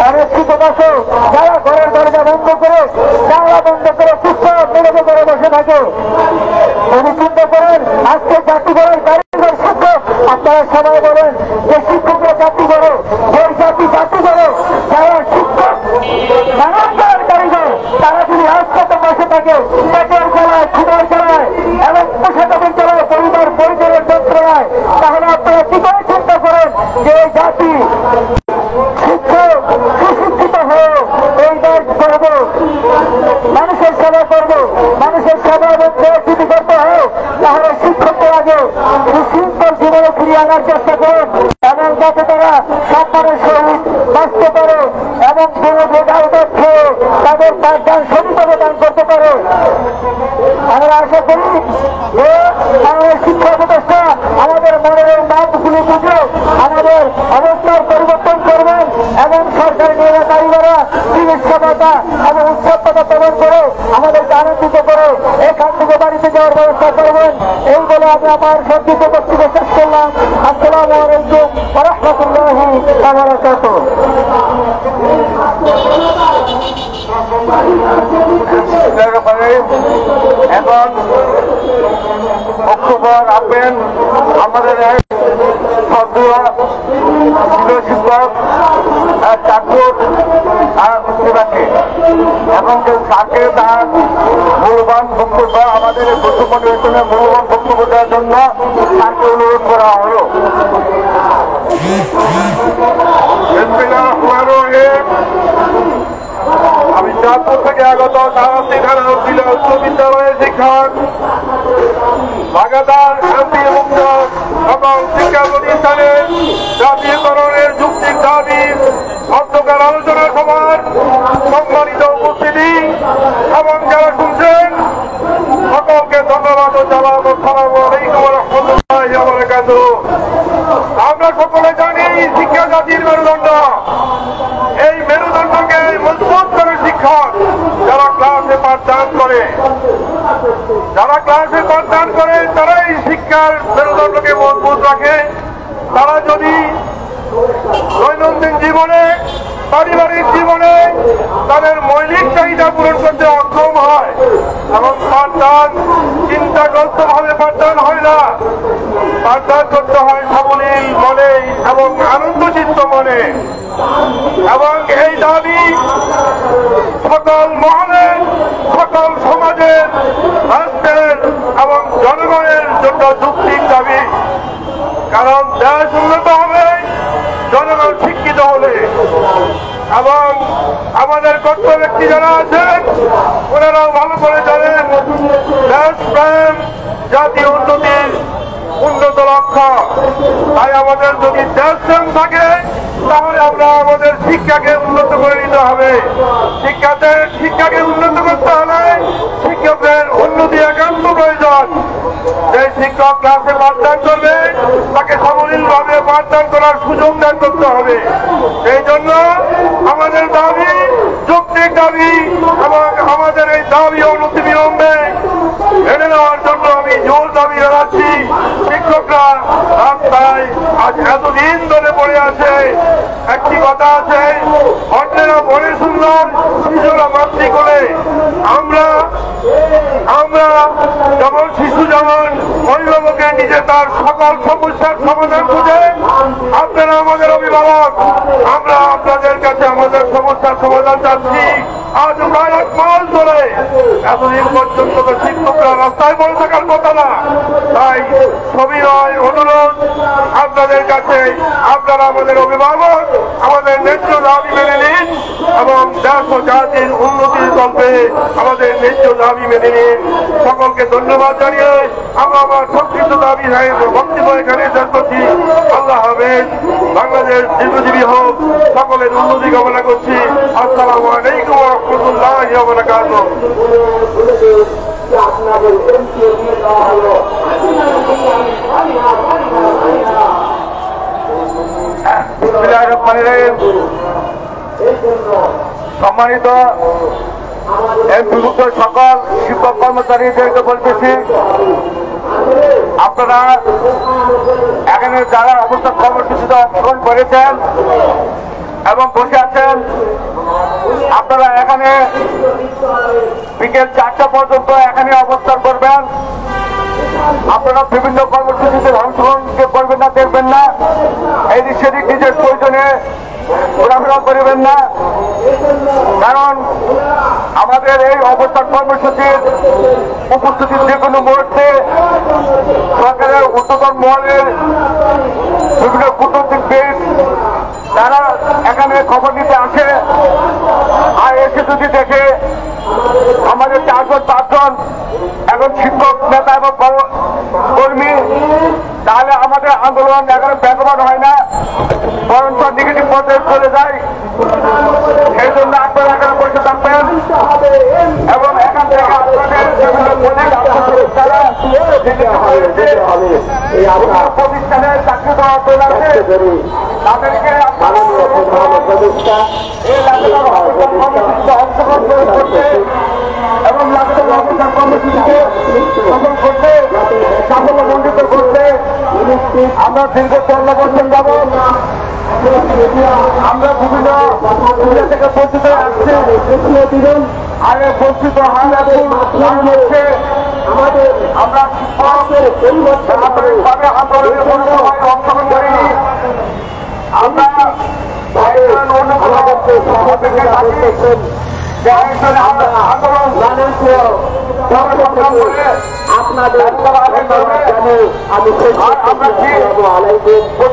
অনেক শিক্ষক আছে যারা ঘরের দরজা বন্ধ করে জানলা বন্ধ করে চুপচাপ মেরে করে বসে থাকে। যদি চিন্তা করেন আজকে জাতিগড়ের কারিগর শিক্ষক, আপনারা সবাই বলেন যে শিক্ষকরা জাতি করে, যে জাতি লাগে পেটের জ্বালায়, ক্ষুধার জ্বালায় এবং পোশাকের জ্বালায়, পরিবার পরিজনের যন্ত্রণায়, তাহলে আপনারা কি করে চিন্তা করেন যে এই জাতি শিক্ষক সুশিক্ষিত হয়ে এই দেশ করবো, মানুষের সেবা করবো, মানুষের সেবার মধ্যে যদি করতে হয় তাহলে শিক্ষকদের আগে সুশৃঙ্খল জীবনে ফিরিয়ে আনার চেষ্টা করুন এবং যাতে তারা সম্মানের সহিত বাঁচতে পারে এবং বেকারদের খেয়ে তাদের পাঠদান সঠিকভাবে দান করতে পারে। আমরা আশা করি যে আমাদের শিক্ষা উপদেষ্টা আমাদের মনের নামগুলি বুঝে আমাদের অবস্থার পরিবর্তন করবেন এবং সরকারি নিরাকারীরা চিকিৎসা ভাতা এবং উৎসব ভাতা প্রদান করে আমাদেরকে আনন্দিত করে এখান থেকে বাড়িতে যাওয়ার ব্যবস্থা করবেন। এই বলে আমি আমার সংক্ষিপ্ত বক্তব্য শেষ করলাম। আসসালামু আলাইকুম ওয়া রাহমাতুল্লাহি ওয়া বারাকাতুহু। এখন বক্তব্য রাখবেন আমাদের শিক্ষক চাকুর এবং তাকে তার মূল্যবান বক্তব্য আমাদের বক্তব্য নির্বাচনের মূল্যবান বক্তব্য দেওয়ার জন্য তাকে অনুরোধ করা হল। আমি চাঁদপুর থেকে আগত শাহী থানা উচ্চ বিদ্যালয়ের শিক্ষক লাগাতার শান্তিমুক্ত সকল শিক্ষা প্রতিষ্ঠানের জাতীয়করণের যুক্তির দাবি অন্তকাল আলোচনা সভার সম্মানিত উপস্থিতি এবং যারা শুনছেন সকলকে ধন্যবাদ ও আসসালামু আলাইকুম ওয়া রাহমাতুল্লাহি ওয়া বারাকাতুহু। আমরা সকলে জানি শিক্ষা জাতির মেরুদণ্ড। এই মেরুদণ্ডকে মজবুত করে শিক্ষক যারা ক্লাসে পাঠদান করে, তারাই শিক্ষার মেরুদণ্ডকে মজবুত রাখে। তারা যদি দৈনন্দিন জীবনে, পারিবারিক জীবনে তাদের মৌলিক চাহিদা পূরণ করতে অক্ষম হয় এবং পাঠদান চিন্তাগ্রস্ত ভাবে পাঠদান হয় না, পাঠদান করতে হয় সাবলীল মনে এবং আনন্দচিত্ত মনে। এবং এই দাবি সকল মহলের, সকল সমাজের, রাষ্ট্রের এবং জনগণের জন্য যৌক্তিক দাবি। কারণ দেশ উন্নত হবে জনগণ শিক্ষিত হলে। এবং আমাদের কর্তব্য ব্যক্তি যারা আছেন ওনারাও ভালো করে জানেন দেশ প্রেম জাতীয় উন্নতির উন্নত লক্ষ্য। তাই আমাদের যদি দেশ প্রেম থাকে তাহলে আমরা আমাদের শিক্ষাকে উন্নত করে নিতে হবে। শিক্ষাকে উন্নত করতে হলে শিক্ষকদের উন্নতি একান্ত প্রয়োজন। যে শিক্ষক ক্লাসে পাঠদান করবে তাকে সাবলীল ভাবে পাঠদান করার সুযোগ দান করতে হবে। এই জন্য আমাদের দাবি যৌক্তিক দাবি এবং আমাদের এই দাবি অনতিবিলম্বে মেনে নেওয়ার জন্য আমি জোর দাবি জানাচ্ছি। শিক্ষকরা রাস্তায় আজ এতদিন ধরে পড়ে আছে। একটি কথা আছে, অন্যেরা মনে সুন্দর, শিশুরা মাতৃকোলে। আমরা যেমন শিশু যেমন অভিভাবকে নিজে তার সকল সমস্যার সমাধান খুঁজে, আপনারা আমাদের অভিভাবক, আমরা আপনাদের কাছে আমাদের সমস্যার সমাধান চাচ্ছি। আজ প্রায় 1 মাস ধরে এতদিন পর্যন্ত তো শিক্ষকরা রাস্তায় পড়ে থাকার কথা না। তাই সবিনয় অনুরোধ আপনাদের কাছে, আপনারা আমাদের অভিভাবক, আমাদের ন্যায্য দাবি মেনে নিন এবং দেশ ও জাতির উন্নতির কল্পে আমাদের ন্যায্য দাবি মেনে নিন। সকলকে ধন্যবাদ জানিয়ে আমরা আমার সংক্ষিপ্ত দাবি বক্তব্য এখানে শেষ করছি। আল্লাহ হাফেজ। বাংলাদেশ দীর্ঘজীবী হোক। সকলের উন্নতি কামনা করছি। আসসালামু আলাইকুম ওয়া রাহমাতুল্লাহি ওয়া বারাকাতুহু। সম্মানিত বিভক্ত সকল শিক্ষক কর্মচারীদেরকে বলতেছি, আপনারা এখানে যারা অবস্থান কর্মসূচিতে অংশগ্রহণ করেছেন এবং বসে আছেন, আপনারা এখানে বিকেল 4টা পর্যন্ত এখানে অবস্থান করবেন। আপনারা বিভিন্ন কর্মসূচিতে অংশগ্রহণ করবেন না, দেখবেন না, এদিক সেদিক নিজের প্রয়োজনে ঘোরাফেরা করবেন না। কারণ আমাদের আমাদের এই অবস্থান কর্মসূচির উপস্থিতির যে কোনো মুহূর্তে সরকারের উচ্চতর মহলের বিভিন্ন কূটনৈতিক তারা এখানে খবর নিতে আসে, আর এসে যদি দেখে আমাদের 4-5 এখন শিক্ষক নেতা এবং কর্মী, তাহলে আমাদের আন্দোলন এখন বেগবান হয় না, বরঞ্চ নেগেটিভ পর্যায়ে চলে যায়। সেই জন্য আপনারা এখানে বসে থাকবেন এবং এখান থেকে আপনাদের প্রতিষ্ঠানের চাকরি দেওয়া চলে আসে তাদেরকে অংশগ্রহণ করতে এবং কর্মসূচিকে সফল করতে সাফল্যমণ্ডিত করতে আমরা দীর্ঘ 14 বছর যাব আমরা বিভিন্ন থেকে বঞ্চিত আসছি। আগে বঞ্চিত হচ্ছে আমরা সাময়িকভাবে আন্দোলনের কোনো সময় অংশগ্রহণ করিনি। আমরা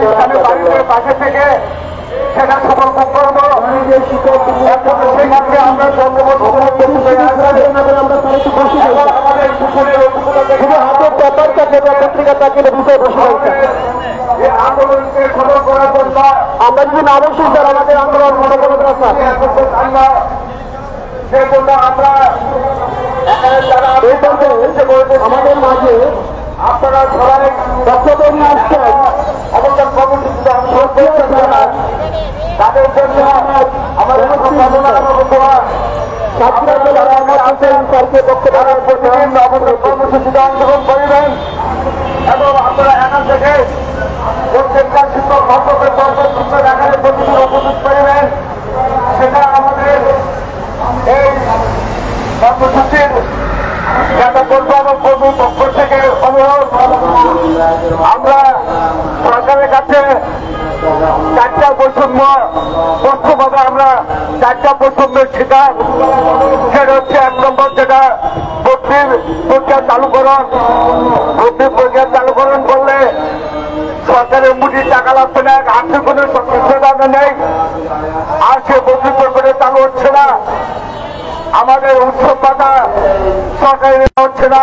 আপনাদের পাশে থেকে সেটা সমর্থন করবো। আমরা আন্দোলনকে সফল করার জন্য আমরা যদি না বসি স্যার আমাদের আন্দোলন সেই জন্য আমরা আমাদের মাঝে আপনারা সবাই দক্ষতা নিয়ে আসছেন অবস্থান কর্মসূচিতে তাদের জন্য আমাদের কর্মসূচিতে অংশগ্রহণ করিবেন এবং আপনারা এখান থেকে প্রত্যেকটা শিক্ষক ভক্তদের শিক্ষক এখানে প্রতিদিন উপস্থিত করিবেন। সেটা আমাদের এই কর্মসূচির যাতে করবো এবং কর্মীর পক্ষ থেকে অনুরোধ। আমরা সরকারের কাছে 4টা বৈষম্য স্পষ্টভাবে আমরা 4টা বৈষম্যের শিকার। সেটা হচ্ছে 1 নম্বর যেটা ভর্তির প্রক্রিয়া চালুকরণ। ভর্তির প্রক্রিয়া চালুকরণ করলে সরকারের মুঠি টাকা লাগছে না, আর্থিক কোনো সুবিধা নেই, আর সে ভর্তির প্রক্রিয়া চালু হচ্ছে না। আমাদের উৎসব ভাতা সরকারি নেওয়া হচ্ছে না,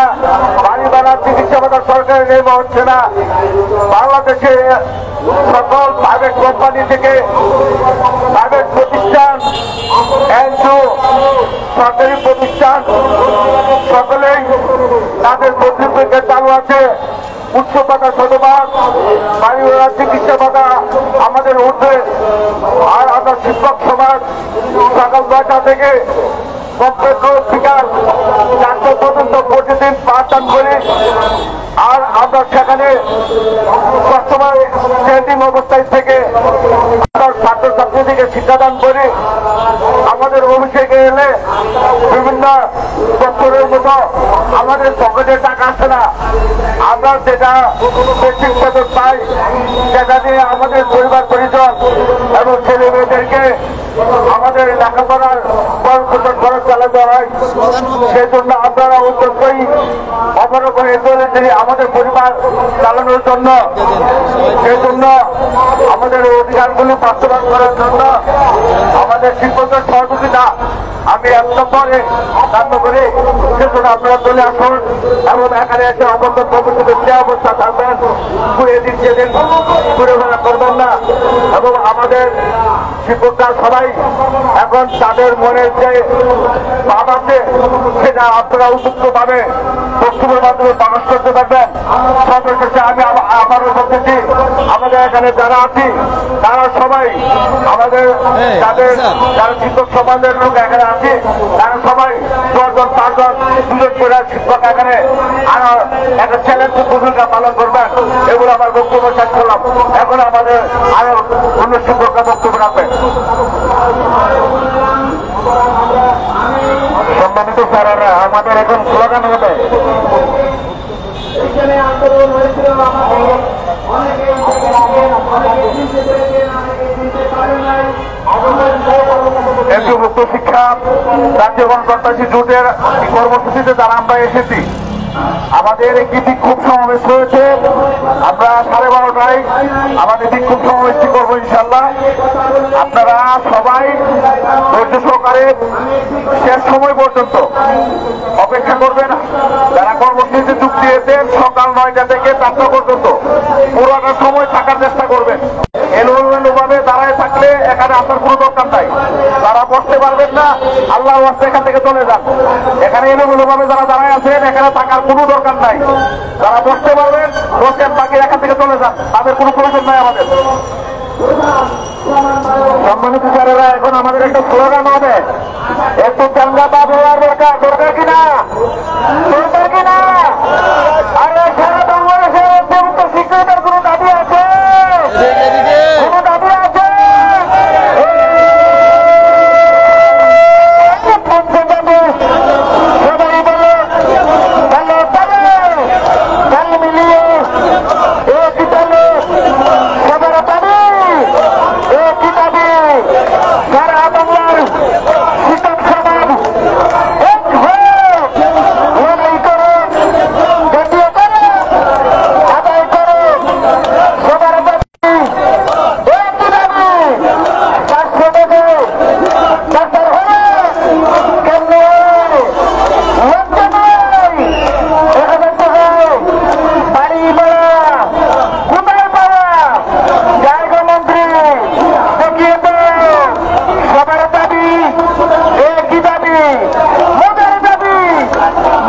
বাড়ি ভাড়া চিকিৎসা ভাতা সরকারি নেওয়া হচ্ছে না। বাংলাদেশে সকল প্রাইভেট কোম্পানি থেকে প্রাইভেট প্রতিষ্ঠান এনজিও সরকারি প্রতিষ্ঠান সকলেই তাদের কর্তৃপক্ষের চালু আছে। উৎসব ভাতা শতভাগ, বাড়ি ভাড়া চিকিৎসা ভাতা আমাদের ঊর্ধ্বে। আর আমরা শিক্ষক সমাজ সকাল 9টা থেকে বিকাল 4টা পর্যন্ত প্রতিদিন পাঠদান করি। আর আমরা সেখানে সবসময় ট্রেনিং অবস্থায় থেকে ছাত্রছাত্রীদেরকে শিক্ষাদান করি। আমাদের অভিষেকে এলে বিভিন্ন দপ্তরের মতো আমাদের পকেটে টাকা আসে না, আমরা যেটা বেসিক বেতন পাই সেটা দিয়ে আমাদের পরিবার পরিজন এবং ছেলে মেয়েদেরকে আমাদের লেখাপড়ার খরচ চালাতে হয়। সেই জন্য আপনারা অত্যন্তই অবরোধ হয়ে চলেছে আমাদের পরিবার চালানোর জন্য। সেই জন্য আমাদের অধিকারগুলি বাস্তবায়ন করার জন্য আমাদের শিক্ষকদের সহযোগিতা আমি 1 নম্বরে কাম্য করি। সেজন্য আপনারা চলে আসুন এবং এখানে এসে অবস্থান কর্মসূচিতে যে অবস্থা থাকবেন ঘুরে দিন যেদিন ঘুরে বেড়া করবেন না। এবং আমাদের শিক্ষকরা সবাই এখন তাদের মনের যে ভাব আছে সেটা আপনারা উপযুক্তভাবে বক্তব্যের মাধ্যমে প্রকাশ করতে পারবেন। সর্বশেষে আমি আবারও বলতেছি আমাদের এখানে যারা আছি তারা সবাই আমাদের তাদের যারা শিক্ষক সমাজের লোক এখানে আছে তারা সবাই 10 জন 5 জন 2 জন করে শিক্ষক এখানে আনার একটা চ্যালেঞ্জ ভূমিকা পালন করবেন। এগুলো আমার বক্তব্য শেষ করলাম। এখন আমাদের আরো অন্য শিক্ষকরা বক্তব্য রাখবেন। সম্মানিত স্যারেরা, আমাদের এখন স্লোগান হবে। এখানে আন্দোলন হয়েছিল অনেকে চিনতে পেরেছেন, অনেকে চিনতে পারেন নাই। এমপিভুক্ত শিক্ষা জাতীয় গণপ্রত্যাশী জোটের কর্মসূচিতে যারা আমরা এসেছি, আমাদের একটি বিক্ষোভ সমাবেশ রয়েছে। আমরা 12:30টায় আমাদের বিক্ষোভ সমাবেশটি করবো ইনশাল্লাহ। আপনারা সবাই ধৈর্য সহকারে শেষ সময় পর্যন্ত অপেক্ষা করবেন। যারা কর্মসূচিতে যোগ দিয়েছেন সকাল 9টা থেকে 4টা পর্যন্ত পুরোটা সময় থাকার চেষ্টা করবেন। এলোমেলোভাবে দাঁড়ায় থাকলে এখানে আসার কোনো দরকার নাই। যারা বসতে পারবেন না, আল্লাহর ওয়াস্তে এখান থেকে চলে যান। এখানে এলোমেলোভাবে যারা দাঁড়ায় আছেন এখানে থাকার কোনো দরকার নাই। যারা বসতে পারবেন বসেন, বাকি এখান থেকে চলে যান, তাদের কোনো প্রয়োজন নাই আমাদের। সম্মানিত স্যারেরা, এখন আমাদের একটা স্লোগান হবে, একটু চাঙ্গাবাদ হওয়ার দরকার, দরকার কিনা, দরকার কিনা? আরে সারা বাংলাদেশের অন্তর্ভুক্ত শিক্ষকদের কোনো দাবি আছে? কোনো দাবি আছে? সবাই বলো তালে তালে তাল মিলিয়ে একই তালে সবার দাবি, একই দাবি। সারা বাংলার শিক্ষক সমাজ এক হয়ে লড়াই করো, জাতীয় করো, আদায় করো সবার দাবি, একই দাবি। 400 টাকা ডাক্তার হলে কেমনে লজ্জা নাই? 1000 টাকা বাড়ি ভাড়া কোথায় পাওয়া? জায়গা মন্ত্রী দেখিয়ে দাও। সবার দাবি, একই দাবি, মোদের দাবি,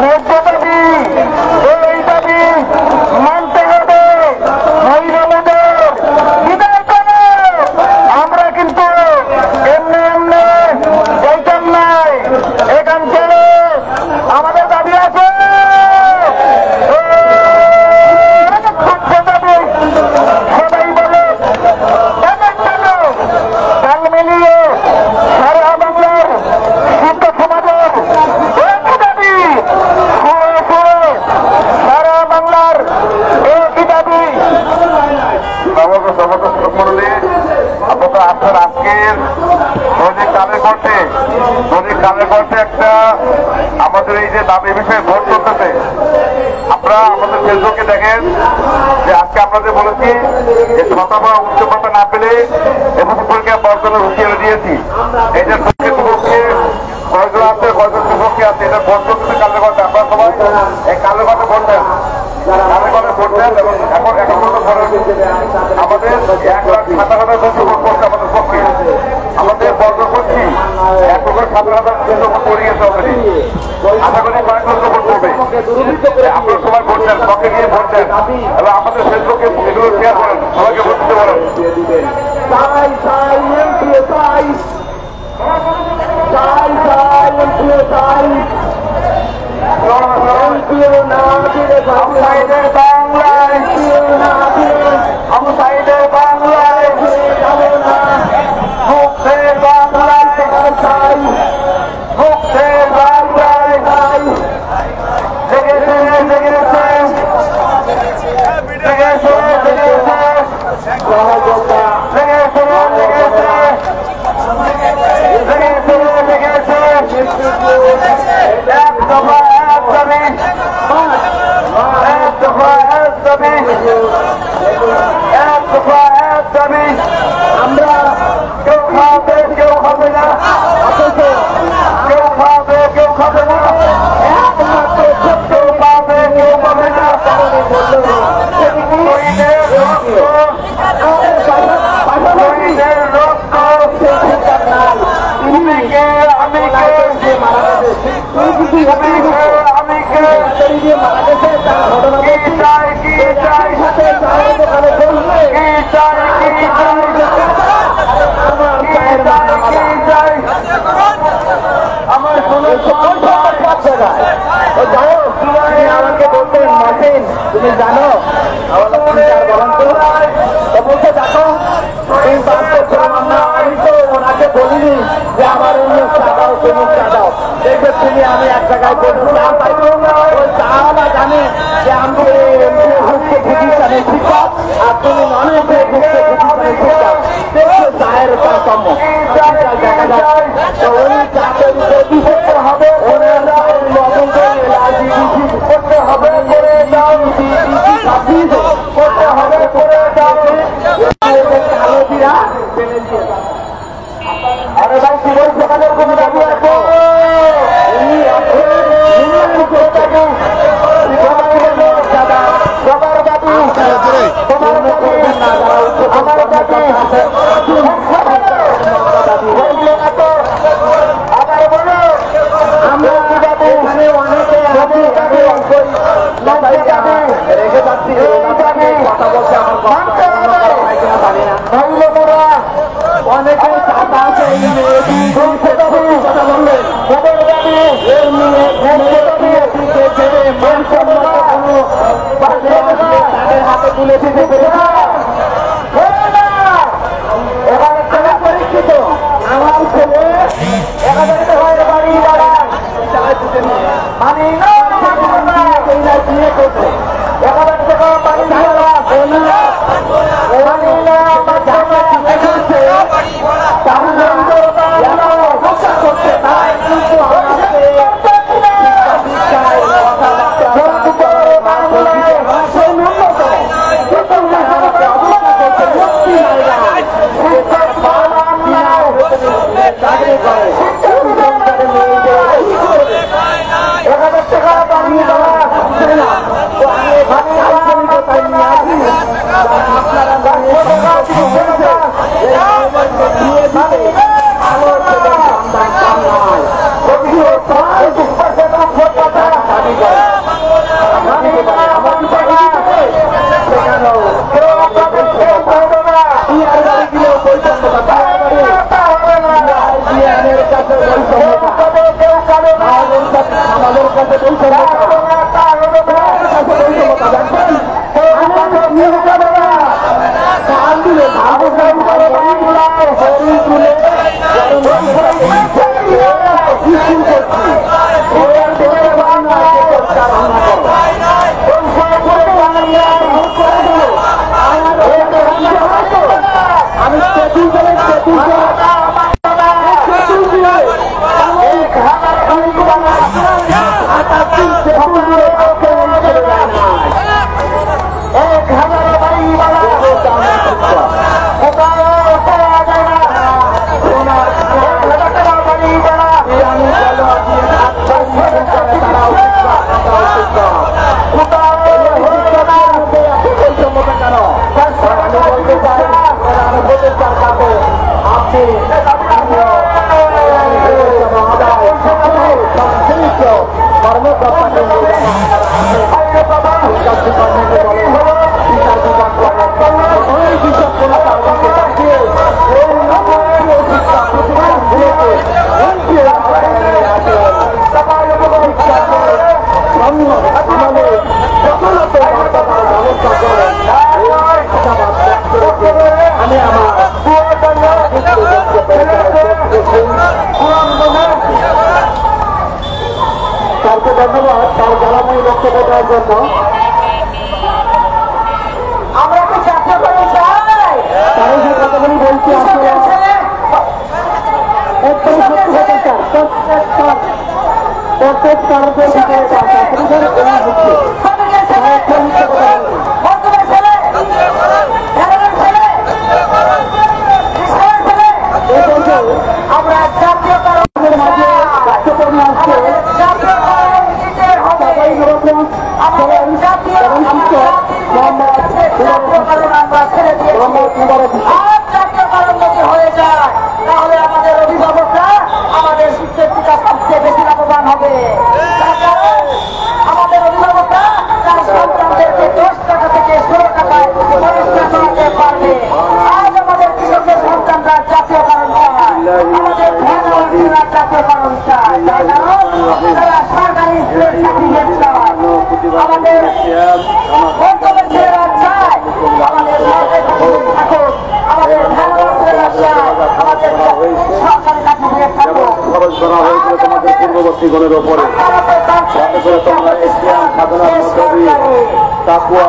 ন্যায্য দাবি। এই দাবি মানতে হবে, নইলে মোদের বিদায় করো। আমরা কিন্তু এমনি এমনি যাইতাম নাই, এখান থেকে আমাদের দাবি আছে। সবাই বলে তাল মিলিয়ে সারা বাংলার শিক্ষক সমাজের একই দাবি, শুয়ে শুয়ে সারা বাংলার একই দাবি। আপনারা আপনার আজকের দৈনিক কালের করতে একটা আমাদের এই যে দাবি বিষয়ে ভোট চলতেছে। আপনারা আমাদের ফেসবুকে দেখেন যে আজকে আপনাদের বলেছি যে শতভাগ উচ্চ ভাতা না পেলে এবং পরীক্ষা বর্জনের হুঁশিয়ারি দিয়েছি। এটা পক্ষে কয়জন আছে, কয়জন বিপক্ষে আছে, এটা ভোট চলতেছে কালের করতে। আপনারা সবাই এই কালের কথা ভোট দেন, কালের কথা ভোট দেন। এবং এখন মতো আমাদের 1,57,000 ভোট করছে আমাদের পক্ষে। আমাদের বর্গ করছি 1,57,000 ভোট করে গেছে অলরেডি। আশা করি কয়েক লক্ষ ভোট করবে। আপনারা সবাই ভোট দেন, পক্ষে গিয়ে ভোট দেন এবং আমাদের ফেসবুকে এগুলো শেয়ার করেন, সবাইকে ভোট দিতে বলেন। আমরা কেউ খাবে কেউ খাবে না, কেউ খাবে কেউ খাবে না, কেউ পাবে কেউ পাবে না। আমাকে বলতেন মহসিন, তুমি জানো বলতে দেখো আমি তো ওনাকে বলিনি যে আমার অন্য চা দাও, তুমি চা দাও। দেখবে তুমি আমি এক জায়গায় চা পাইব, ওই চা জানে যে আমি শিক্ষক আর তুমি নন শিক্ষক। চায়ের তারতম্য হবে করতে হবে করে দাও করতে হবে করে দাও আরে ভাই কি বলছে আমাদের কোনো দাবি আছে সবার দাবি তোমার দাবি আমার দাবি আবার বলো আমরা কি দাবি এখানে অনেকে দাবি রেখে যাচ্ছি কথা বলছে আমার অনেকে চাঁদা আছে কথা বললেন তাদের হাতে তুলে দিতে পেরে এবারে ছেলে পরীক্ষিত আমার ছেলে 1000 টাকা বাড়ি বাড়ান মানে বিয়ে করছে 1000 টাকা বাড়ি ভাড়া করছে তাই কিন্তু ধন্যবাদ তার জ্বালাময়ী বক্তব্য দেওয়ার জন্য। আমরা তো চাকরি করে চাই তার যে কথাগুলি বলছি আসলে প্রত্যেক কারণের আমরা জাতীয় কারণের মাঝে রাষ্ট্রকর্মী আসছে হয়ে যায় তাহলে আমাদের অভিভাবকরা আমাদের শিক্ষার্থীরা সবচেয়ে বেশি লাভবান হবে। আমাদের অভিভাবকরা তার সন্তানদেরকে 10 টাকা থেকে 16 টাকায় পরিষ্কার করাতে পারবে। আজ আমাদের কৃষকের সন্তানরা জাতীয়করণ চায়, আমাদের ভ্যানওয়ালারা জাতীয়করণ চায়, তাই না? তারা সরকারি স্কুলের সার্টিফিকেট চায়, আমাদের বন্ধুদের ছেলেরা চায় আমাদের থাকুক, আমাদের ভ্যানওয়ালারা চায় আমাদের সরকারি সার্টিফিকেট থাকুক। খরচ করা হয়েছিল তোমাদের পূর্ববর্তী গণের ওপরে, যাতে করে তোমরা ইসলাম সাধনার মধ্যে তাকওয়া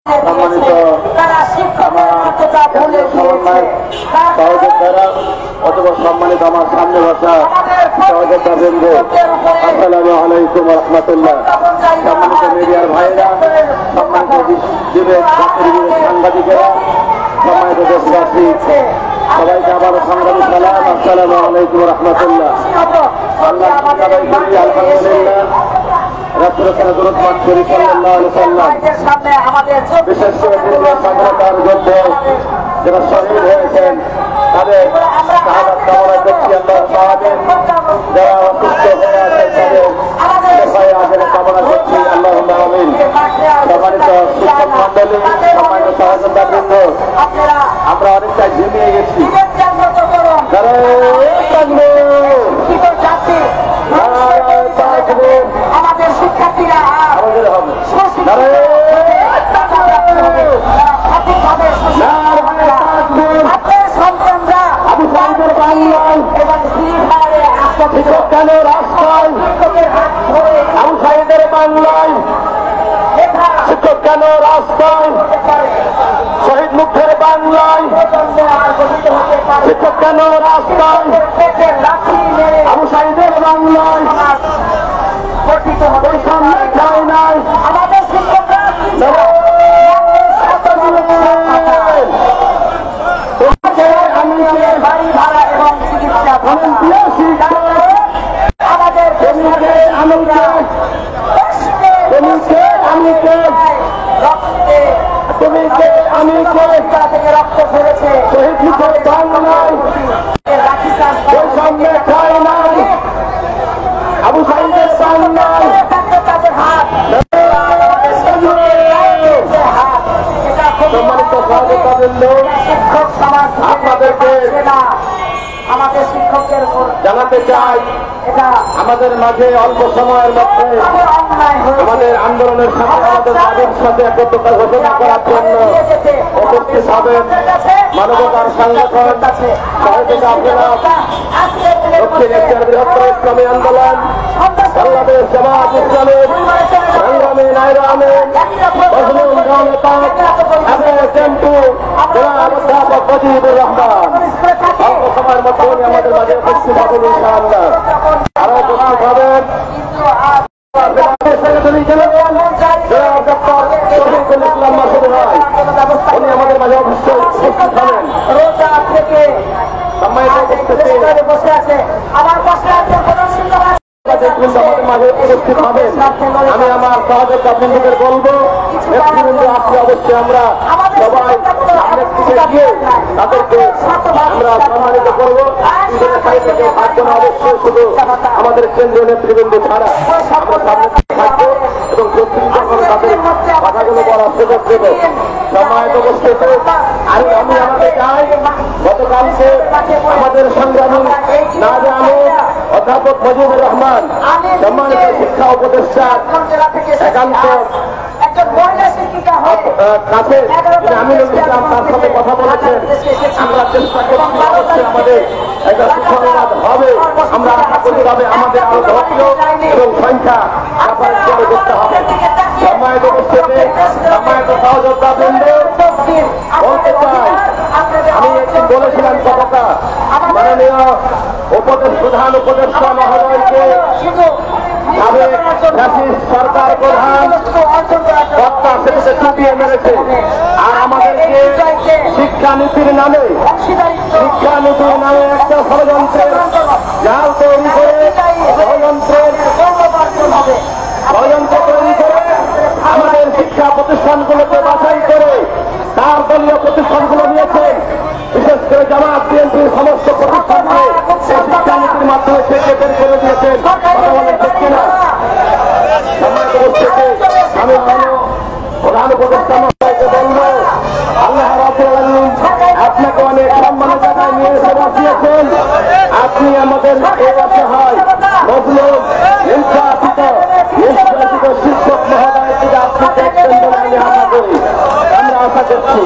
সম্মানিত তারা শিক্ষকের মর্যাদা ভুলে গিয়েছে। সহযোদ্ধারা অথবা সম্মানিত আমার সামনে বসা সহযোদ্ধা বৃন্দ, আসসালামু আলাইকুম রহমতুল্লাহ। সম্মানিত মিডিয়ার ভাইরা, সম্মানিত সাংবাদিকেরা, সম্মানিত দেশবাসী, সবাইকে আবার সংগ্রামী সালাম, আসসালামু আলাইকুম রহমতুল্লাহ। আল্লাহ আলহামদুলিল্লাহ, রাসূলুল্লাহ দরুদ পাঠ করি সাল্লাল্লাহু আলাইহি ওয়াসাল্লাম। বিশেষ করে স্বাধীনতার যুদ্ধে যারা শহীদ হয়েছেন তাদের শাহাদাত কামনা করছি। আল্লাহ তাআলা যারা অসুস্থ হয়ে আছেন তাদের শেফায়ে আজেল কামনা করছি। আল্লাহুম্মা আমিন। সম্মানিত শিক্ষক মণ্ডলী, সম্মানিত সহযোদ্ধা বৃন্দ, আমরা অনেকটা ঝিমিয়ে গেছি। আমাদের শিক্ষার্থীরা সঠিকভাবে আপনার সন্তানরা এবং কেন রাস্তায় আবু সাইদের বাংলায়, শিক্ষক কেন রাস্তায় শহীদ মুখের বাংলায়, শিক্ষক কেন রাস্তায় আবু সাইদের বাংলায় সামনে যায় নাই। আমাদের শিক্ষকরা বাড়ি ভাড়া এবং চিকিৎসা আমাদের থেকে রক্ত ফেলেছে শহীদ মুখের বাংলায় সামনে যায় নাই আবু সাইদের বাংলায়। সম্মানিত সহযোগিতাবৃন্দ, আপনাদেরকে আমাদের শিক্ষকদের জানাতে চাই আমাদের মাঝে অল্প সময়ের মধ্যে আমাদের আন্দোলনের সাথে আমাদের দাবির সাথে একত্রতা ঘোষণা করার জন্য উপস্থিত হবেন মানবতার সংগঠন সহযোগিতা আন্দোলন, দক্ষিণ এশিয়ার বৃহত্তর ইসলামী আন্দোলন, বাংলাদেশ জামাত ইসলামের সংগ্রামী নায়রা আমিন, মজলুম জনতা, টেম্পু অধ্যাপক মুজিবুর রহমান। অল্প সময়ের মধ্যে উনি আমাদের মাঝে উপস্থিত হবেন ইনশাআল্লাহ। আরো উপস্থিত হবেন উনি আমাদের মাঝে অবশ্যই উপস্থিত হবেন। রোজা থেকে বসে আছে আমার পাশে একজন প্রধান শিক্ষক আমাদের মাঝে উপস্থিত হবেন। আমি আমার সহযোগিতা বন্ধুদের বলবো, নেতৃবৃন্দ আসলে অবশ্যই আমরা সবাই সামনের দিকে গিয়ে তাদেরকে আমরা সম্মানিত করবো। থেকে থাকবো না, অবশ্যই শুধু আমাদের কেন্দ্রীয় নেতৃবৃন্দ ছাড়া আমরা সামনে থাকবো এবং যখন তাদের কথাগুলো বলার সুযোগ দেবো। সম্মানিত উপস্থিত আমি আমাদের চাই, গতকালকে আমাদের সংগ্রামী নাজা আমিন অধ্যাপক মুজিবুর রহমান, সম্মানিত শিক্ষা উপদেষ্টা একান্ত কাছে আমিনুল ইসলাম তার সাথে কথা বলেছেন। আমরা চেষ্টা করছি অবশ্যই আমাদের একটা সুসংবাদ হবে। আমরা আশা করি হবে আমাদের আরো ধৈর্য এবং সংখ্যা করে করতে হবে। সম্মানিত উপস্থিতি, সম্মানিত সহযোদ্ধা বৃন্দ, বলতে চাই আমি একদিন বলেছিলাম কথাটা মাননীয় প্রধান উপদেষ্টা মহোদয়কে, সরকার প্রধান বক্তা সেটাকে চুটিয়ে মেরেছে। আর আমাদেরকে শিক্ষানীতির নামে একটা ষড়যন্ত্রের জাল তৈরি করে ষড়যন্ত্র তৈরি করে আমাদের শিক্ষা প্রতিষ্ঠানগুলোকে বাছাই করে তার দলীয় প্রতিষ্ঠানগুলো নিয়েছে। বিশেষ করে জামাত বিএনপির সমস্ত প্রতিষ্ঠানকে শিক্ষানীতির মাধ্যমে থেকে বের করে দিয়েছেন। ঠিক কিনা? আমি প্রধান উপদেষ্টা মহোদয়কে বলব, আল্লাহ রাব্বুল আলামিন আপনাকে অনেক সম্মানের জায়গায় নিয়ে এসে বসিয়েছেন। আপনি আমাদের এই অসহায় মজলুম নির্যাতিত শিক্ষক মহোদয়ের দিকে আপনি দেখবেন বলে আমি আশা করি, আমরা আশা করছি।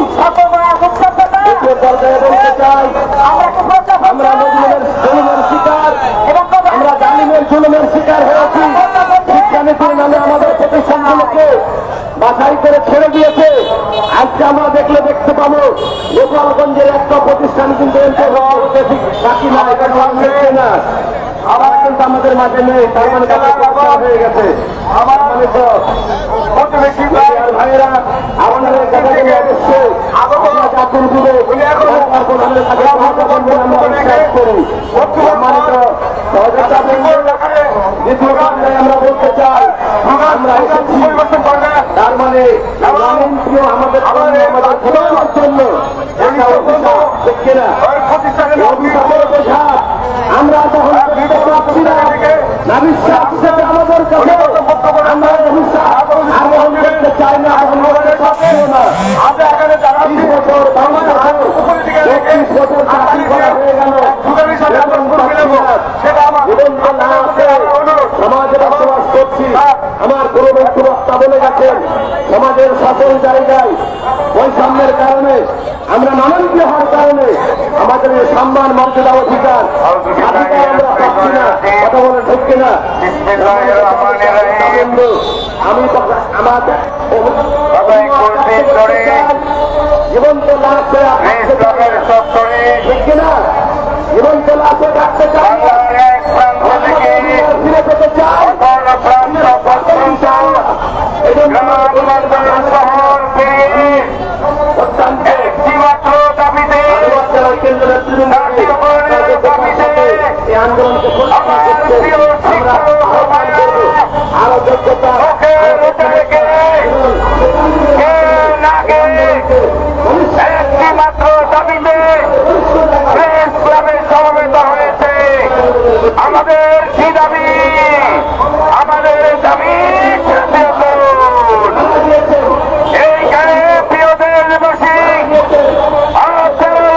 দ্বিতীয় পর্যায়ে বলতে চাই, আমরা মজলুমের জুলুমের শিকার, আমরা জালিমের জুলুমের শিকার হয়েছি। শিক্ষানীতির নামে আমাদের প্রতিষ্ঠানগুলোকে বাছাই করে ছেড়ে দিয়েছে। গোপালগঞ্জের একটা প্রতিষ্ঠান কিন্তু বাকি না, এটা না। আবার কিন্তু আমাদের মাঝে নেই, তার মানে হয়ে গেছে। আমার মানে তো ভাইয়েরা আমাদের অবশ্যই জাতির যুগে আমরা বলতে চাই আমরা এসেছি, তার মানে আমাদের জন্য দেখছি না আমরা যখন পাচ্ছি না না বিশ্বাস আমাদের কাছে আমরা গ্রহণ করতে চাই না, আমরা এখানে 30 বছর 25 বছর চাকরি করা হয়ে গেল, সমাজে বসবাস করছি। আমার কোনো বক্তা বলে গেছেন সমাজের সকল জায়গায় বৈষম্যের কারণে আমরা মানবীয় হওয়ার কারণে আমাদের সম্মান মর্যাদা অধিকার আমরা পাচ্ছি না, কথা বলে ঢুকছি না। আমি আমাদের জীবন্ত লাশে ঠিক না, জীবন্ত লাশে থাকতে চাই, ফিরে পেতে চাই। আরো যোগ্যতা একটিমাত্র দাবিতে প্রেস ক্লাবে সমবেত হয়েছে। আমাদের কি দাবি? আমাদের দাবি এইখানে প্রিয় দেশবাসী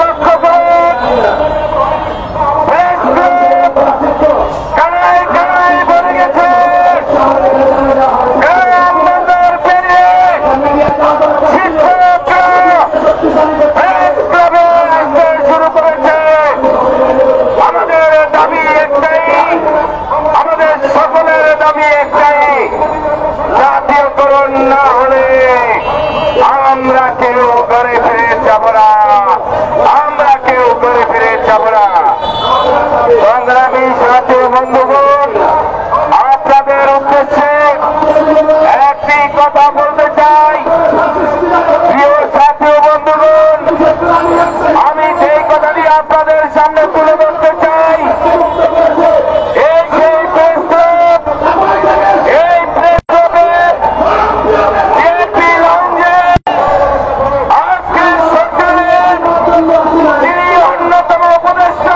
লক্ষ্য করুন, প্রেস ক্লাব কানায় কানায় ভরে গেছে। গ্রামবন্দর পেরিয়ে শুরু করেছে। আমাদের দাবি একটাই, আমাদের সকলের দাবি একটাই, জাতীয়করণ না হলে আমরা কেউ ঘরে ফিরে যাব না, আমরা কেউ ঘরে ফিরে যাব না। সংগ্রামী সাথী বন্ধুগণ, আপনাদের উদ্দেশ্যে একটি কথা বলতে চাই। প্রিয় সাথী বন্ধুগণ, আমি সেই কথাটি আপনাদের সামনে তুলে ধরতে চাই। এই সেই প্রেস ক্লাব, এই প্রেস ক্লাবের বিএনপি লঞ্চে আজকের সরকারের যিনি অন্যতম উপদেষ্টা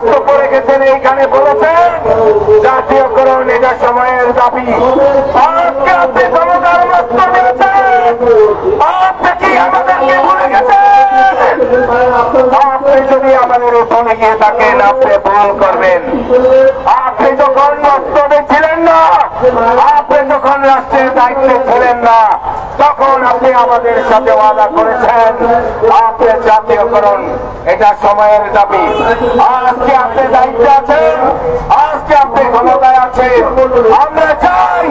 বক্তব্য রেখেছেন, এইখানে বলেছেন জাতীয়করণ এটা সময়ের দাবি। আজকে আপনি ক্ষমতার মস্তক দিয়েছেন, আপনি কি আমাদেরকে ভুলে গেছেন? আপনি যদি আমাদের ভুলে গিয়ে থাকেন আপনি ভুল করবেন। আপনি যখন মস্তকে ছিলেন না, আপনি যখন রাষ্ট্রের দায়িত্বে ছিলেন না, তখন আপনি আমাদের সাথে ওয়াদা করেছেন আপনি জাতীয়করণ এটা সময়ের দাবি। আজকে আপনি দায়িত্বে আছেন, আজকে আপনি ক্ষমতায় আছেন, আমরা চাই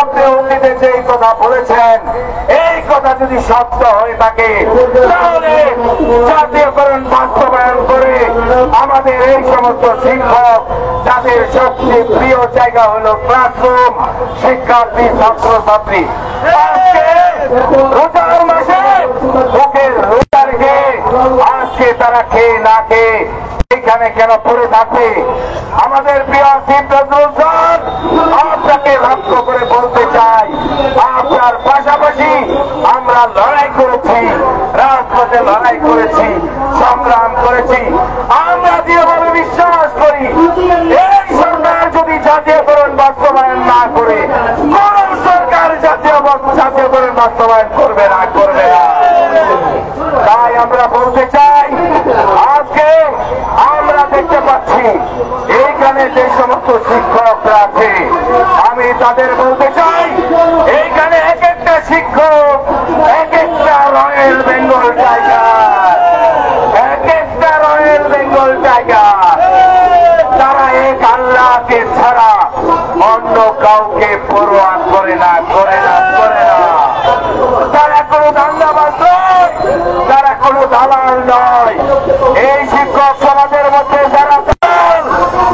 আপনি অতীতে যে কথা বলেছেন এই কথা যদি সত্য হয়ে থাকে তাহলে জাতীয়করণ বাস্তবায়ন করে আমাদের এই সমস্ত শিক্ষক যাদের সবচেয়ে প্রিয় জায়গা হলো ক্লাসরুম, শিক্ষার্থী ছাত্রছাত্রী, আজকে রোজার মাসে মুখের রোজা রেখে আজকে তারা খেয়ে না খেয়ে এখানে কেন পড়ে থাকবে? আমাদের প্রিয় আসিফ নজরুল স্যার, আপনাকে লক্ষ্য করে বলতে চাই আপনার পাশাপাশি আমরা লড়াই করেছি, রাজপথে লড়াই করেছি, সংগ্রাম করেছি। আমরা যেভাবে বিশ্বাস করি এই সরকার যদি জাতীয়করণ বাস্তবায়ন না করে কোন সরকার জাতীয়করণ বাস্তবায়ন করবে না। তাই আমরা বলতে চাই আজকে আমরা দেখতে পাচ্ছি এইখানে যে সমস্ত শিক্ষকরা আছে আমি তাদের বলতে চাই এইখানে এক একটা শিক্ষক এক একটা রয়্যাল বেঙ্গল টাইগার, এক একটা রয়্যাল বেঙ্গল টাইগার। তারা এক আল্লাহকে ছাড়া অন্য কাউকে পরোয়া করে না। তারা কোনো দাঙ্গাবাজ নয়, তারা কোনো দালাল নয়। এই শিক্ষক সমাজের মধ্যে যারা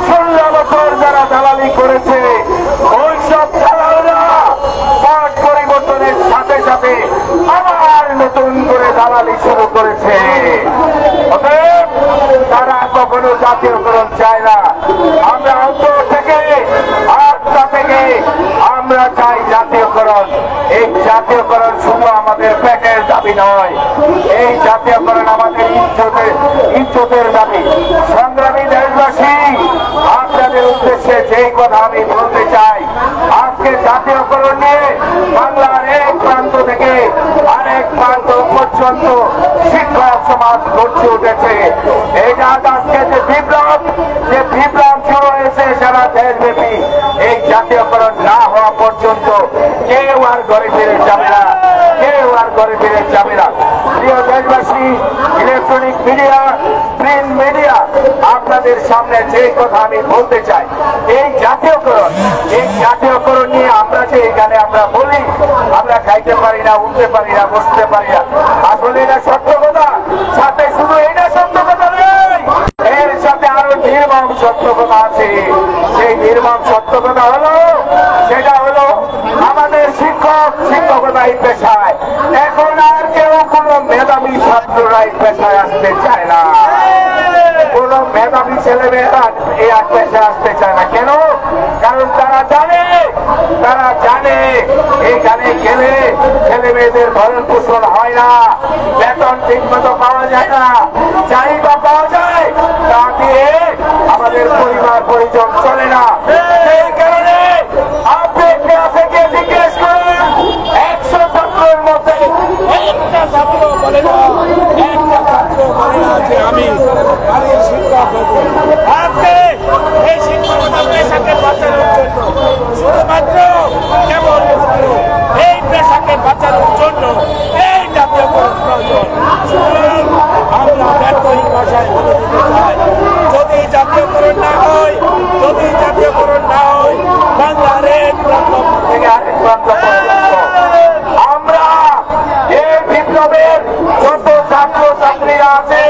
16 বছর যারা দালালি করেছে ওই সব দালালরা পট পরিবর্তনের সাথে সাথে আবার নতুন করে দালালি শুরু করেছে। অতএব তারা কখনো জাতীয়করণ চায় না। আমরা অন্তর থেকে আত্মা থেকে আমরা চাই জাতীয়করণ। এই জাতীয়করণ শুধু আমাদের পেটের দাবি নয়, এই জাতীয়করণ আমাদের ইজ্জতের দাবি। সংগ্রামী দেশবাসী, আপনাদের উদ্দেশ্যে যেই কথা আমি বলতে চাই, আজকে জাতীয়করণ নিয়ে বাংলার এক প্রান্ত থেকে আরেক প্রান্ত পর্যন্ত শিক্ষক সমাজ গড়ে উঠেছে। এইটা আজকে যে বিপ্লব শুরু হয়েছে সারা দেশব্যাপী, এই জাতীয়করণ না হওয়া পর্যন্ত কেউ আর ঘরে ফিরে যাবে না, কেউ আর ঘরে ফিরে যাবে না। প্রিয় দেশবাসী, ইলেকট্রনিক মিডিয়া, প্রিন্ট মিডিয়া, আপনাদের সামনে যে কথা আমি বলতে চাই, এই জাতীয়করণ নিয়ে আমরা যে এখানে আমরা বলি আমরা খাইতে পারি না, উঠতে পারি না, বসতে পারি না, আসলে এটা সত্য কথা। সাথে শুধু এটা সত্য কথা নয়, এর সাথে আরো নির্মম সত্য কথা আছে। সেই নির্মম সত্য কথা সেটা হলো আমাদের শিক্ষকতাই পেশায় এখন আর কেউ কোনো মেধাবী ছাত্ররাই পেশায় আসতে চায় না, কোন মেধাবী ছেলেমেয়েরা এই এক পেশায় আসতে চায় না। কেন? কারণ তারা জানে এখানে গেলে ছেলে মেয়েদের ভরণ পোষণ হয় না, বেতন ঠিক মতো পাওয়া যায় না, চাহিদা পাওয়া যায় তা দিয়ে আমাদের পরিবার পরিজন চলে না। সেই কারণে আপনি ক্লাসে গিয়ে জিজ্ঞেস করুন 100 ছাত্রের মধ্যে একটা ছাত্র বলে না যে আমি শিক্ষক হব। আজকে এই শিক্ষকতা পেশাকে বাঁচানোর জন্য শুধুমাত্র কেবলমাত্র এই পেশাকে বাঁচানোর জন্য এই জাতীয়করণ প্রয়োজন। আমরা ব্যবসায়িক ভাষায় বলে দিতে চাই, যদি জাতীয়করণ না হয় বাংলার এক প্রান্ত থেকে আরেক প্রান্ত পর্যন্ত আমরা এই বিপ্লবের যত ছাত্র ছাত্রীরা আছে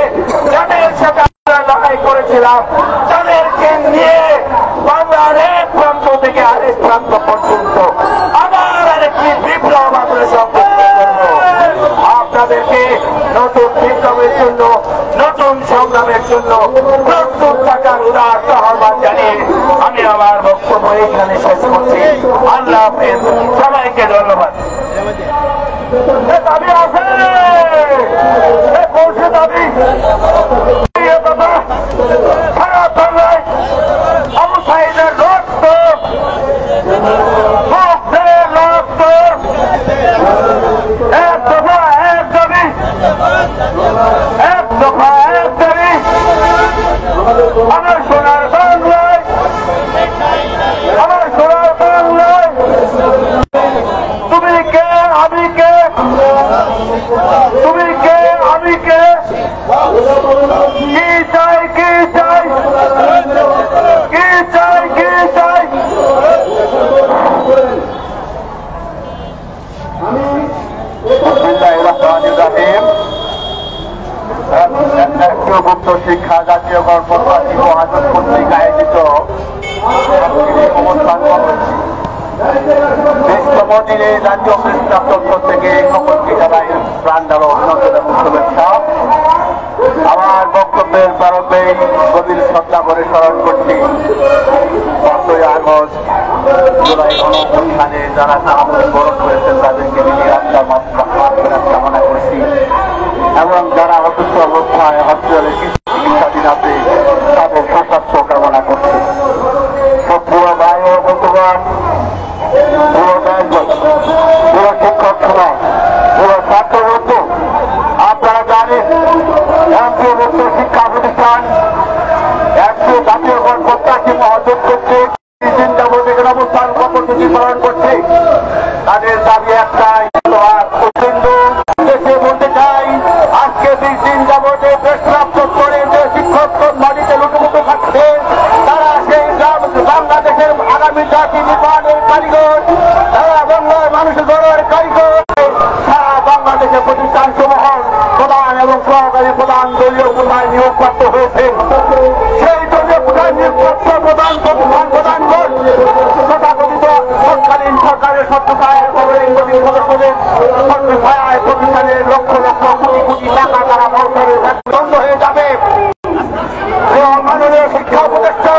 যাদের সাথে আমরা লড়াই করেছিলাম তাদেরকে নিয়ে বাংলার এক প্রান্ত থেকে আরেক প্রান্ত পর্যন্ত আবার আরেকটি বিপ্লব আমরা সংগঠিত করব। আপনাদেরকে নতুন বিপ্লবের জন্য, নতুন সংগ্রামের জন্য প্রস্তুত থাকার উদাহরণ আহ্বান জানিয়ে আমি আমার বক্তব্য এখানে শেষ করছি। আল্লাহ হাফেজ, সবাইকে ধন্যবাদ। দাবি আছে দাবি আমার সোনার বাংলায়, আমার সোনার বাংলায় তুমি কে আমি কে, তুমি কে আমি কে, কি চাই কি চাই কি চাই কি চাই। গুপ্ত শিক্ষা জাতীয়করণ প্রত্যাশী মহাজন কর্তৃক আয়োজিত অবস্থান কর্মসূচি 20তম দিনে জাতীয় প্রেসক্লাব দপ্তর থেকে সকলকে জানাই প্রাণঢালা অভিনন্দন এবং শুভেচ্ছা। আমার বক্তব্যের প্রারম্ভে গভীর শ্রদ্ধা করে স্মরণ করছি 5ই আগস্ট জুলাই গণঅভ্যুত্থানে যারা শাহাদাত বরণ করেছেন তাদেরকে নিজের আত্মার মাত্রা কামনা করছি এবং যারা অসুস্থ অবস্থায় হসপিটালে চিকিৎসাধীন আছে তাদের সুস্বাস্থ্য কামনা করছি। পুরো ভাই ও বন্ধুগণ, পুরো শিক্ষক সমাজ, পুরো ছাত্র বন্ধু, আপনারা জানেন জাতীয় মুক্ত শিক্ষা প্রতিষ্ঠান একশো জাতীয়করণ প্রত্যাশী মহাজন কর্তৃক অবস্থান কর্মসূচি পালন করছে। তাদের দাবি একটাই, দেশে বলতে চাই আজকে 20 দিন যাবতে প্রেসক্লাব করে যে শিক্ষক মাটিতে লুটুমুটু খাচ্ছে তারা সেই বাংলাদেশের আগামী জাতি নির্মাণের কারিগর, তারা বাংলার মানুষের গড়ের কারিগর। সারা বাংলাদেশের প্রতিষ্ঠান সমূহ প্রধান এবং সহকারী প্রধান দলীয় কোথায় নিয়োগপ্রাপ্ত হয়েছে, সেই দলীয় কোথায় নিয়োগপ্রাপ্ত প্রধান তথাকথিত তৎকালীন সরকারের সত্যতায় সদস্যদের সত্যতায় প্রতিষ্ঠানের লক্ষ লক্ষ কোটি কোটি টাকা তারা বন্ধ হয়ে যাবে। মাননীয় শিক্ষা উপদেষ্টা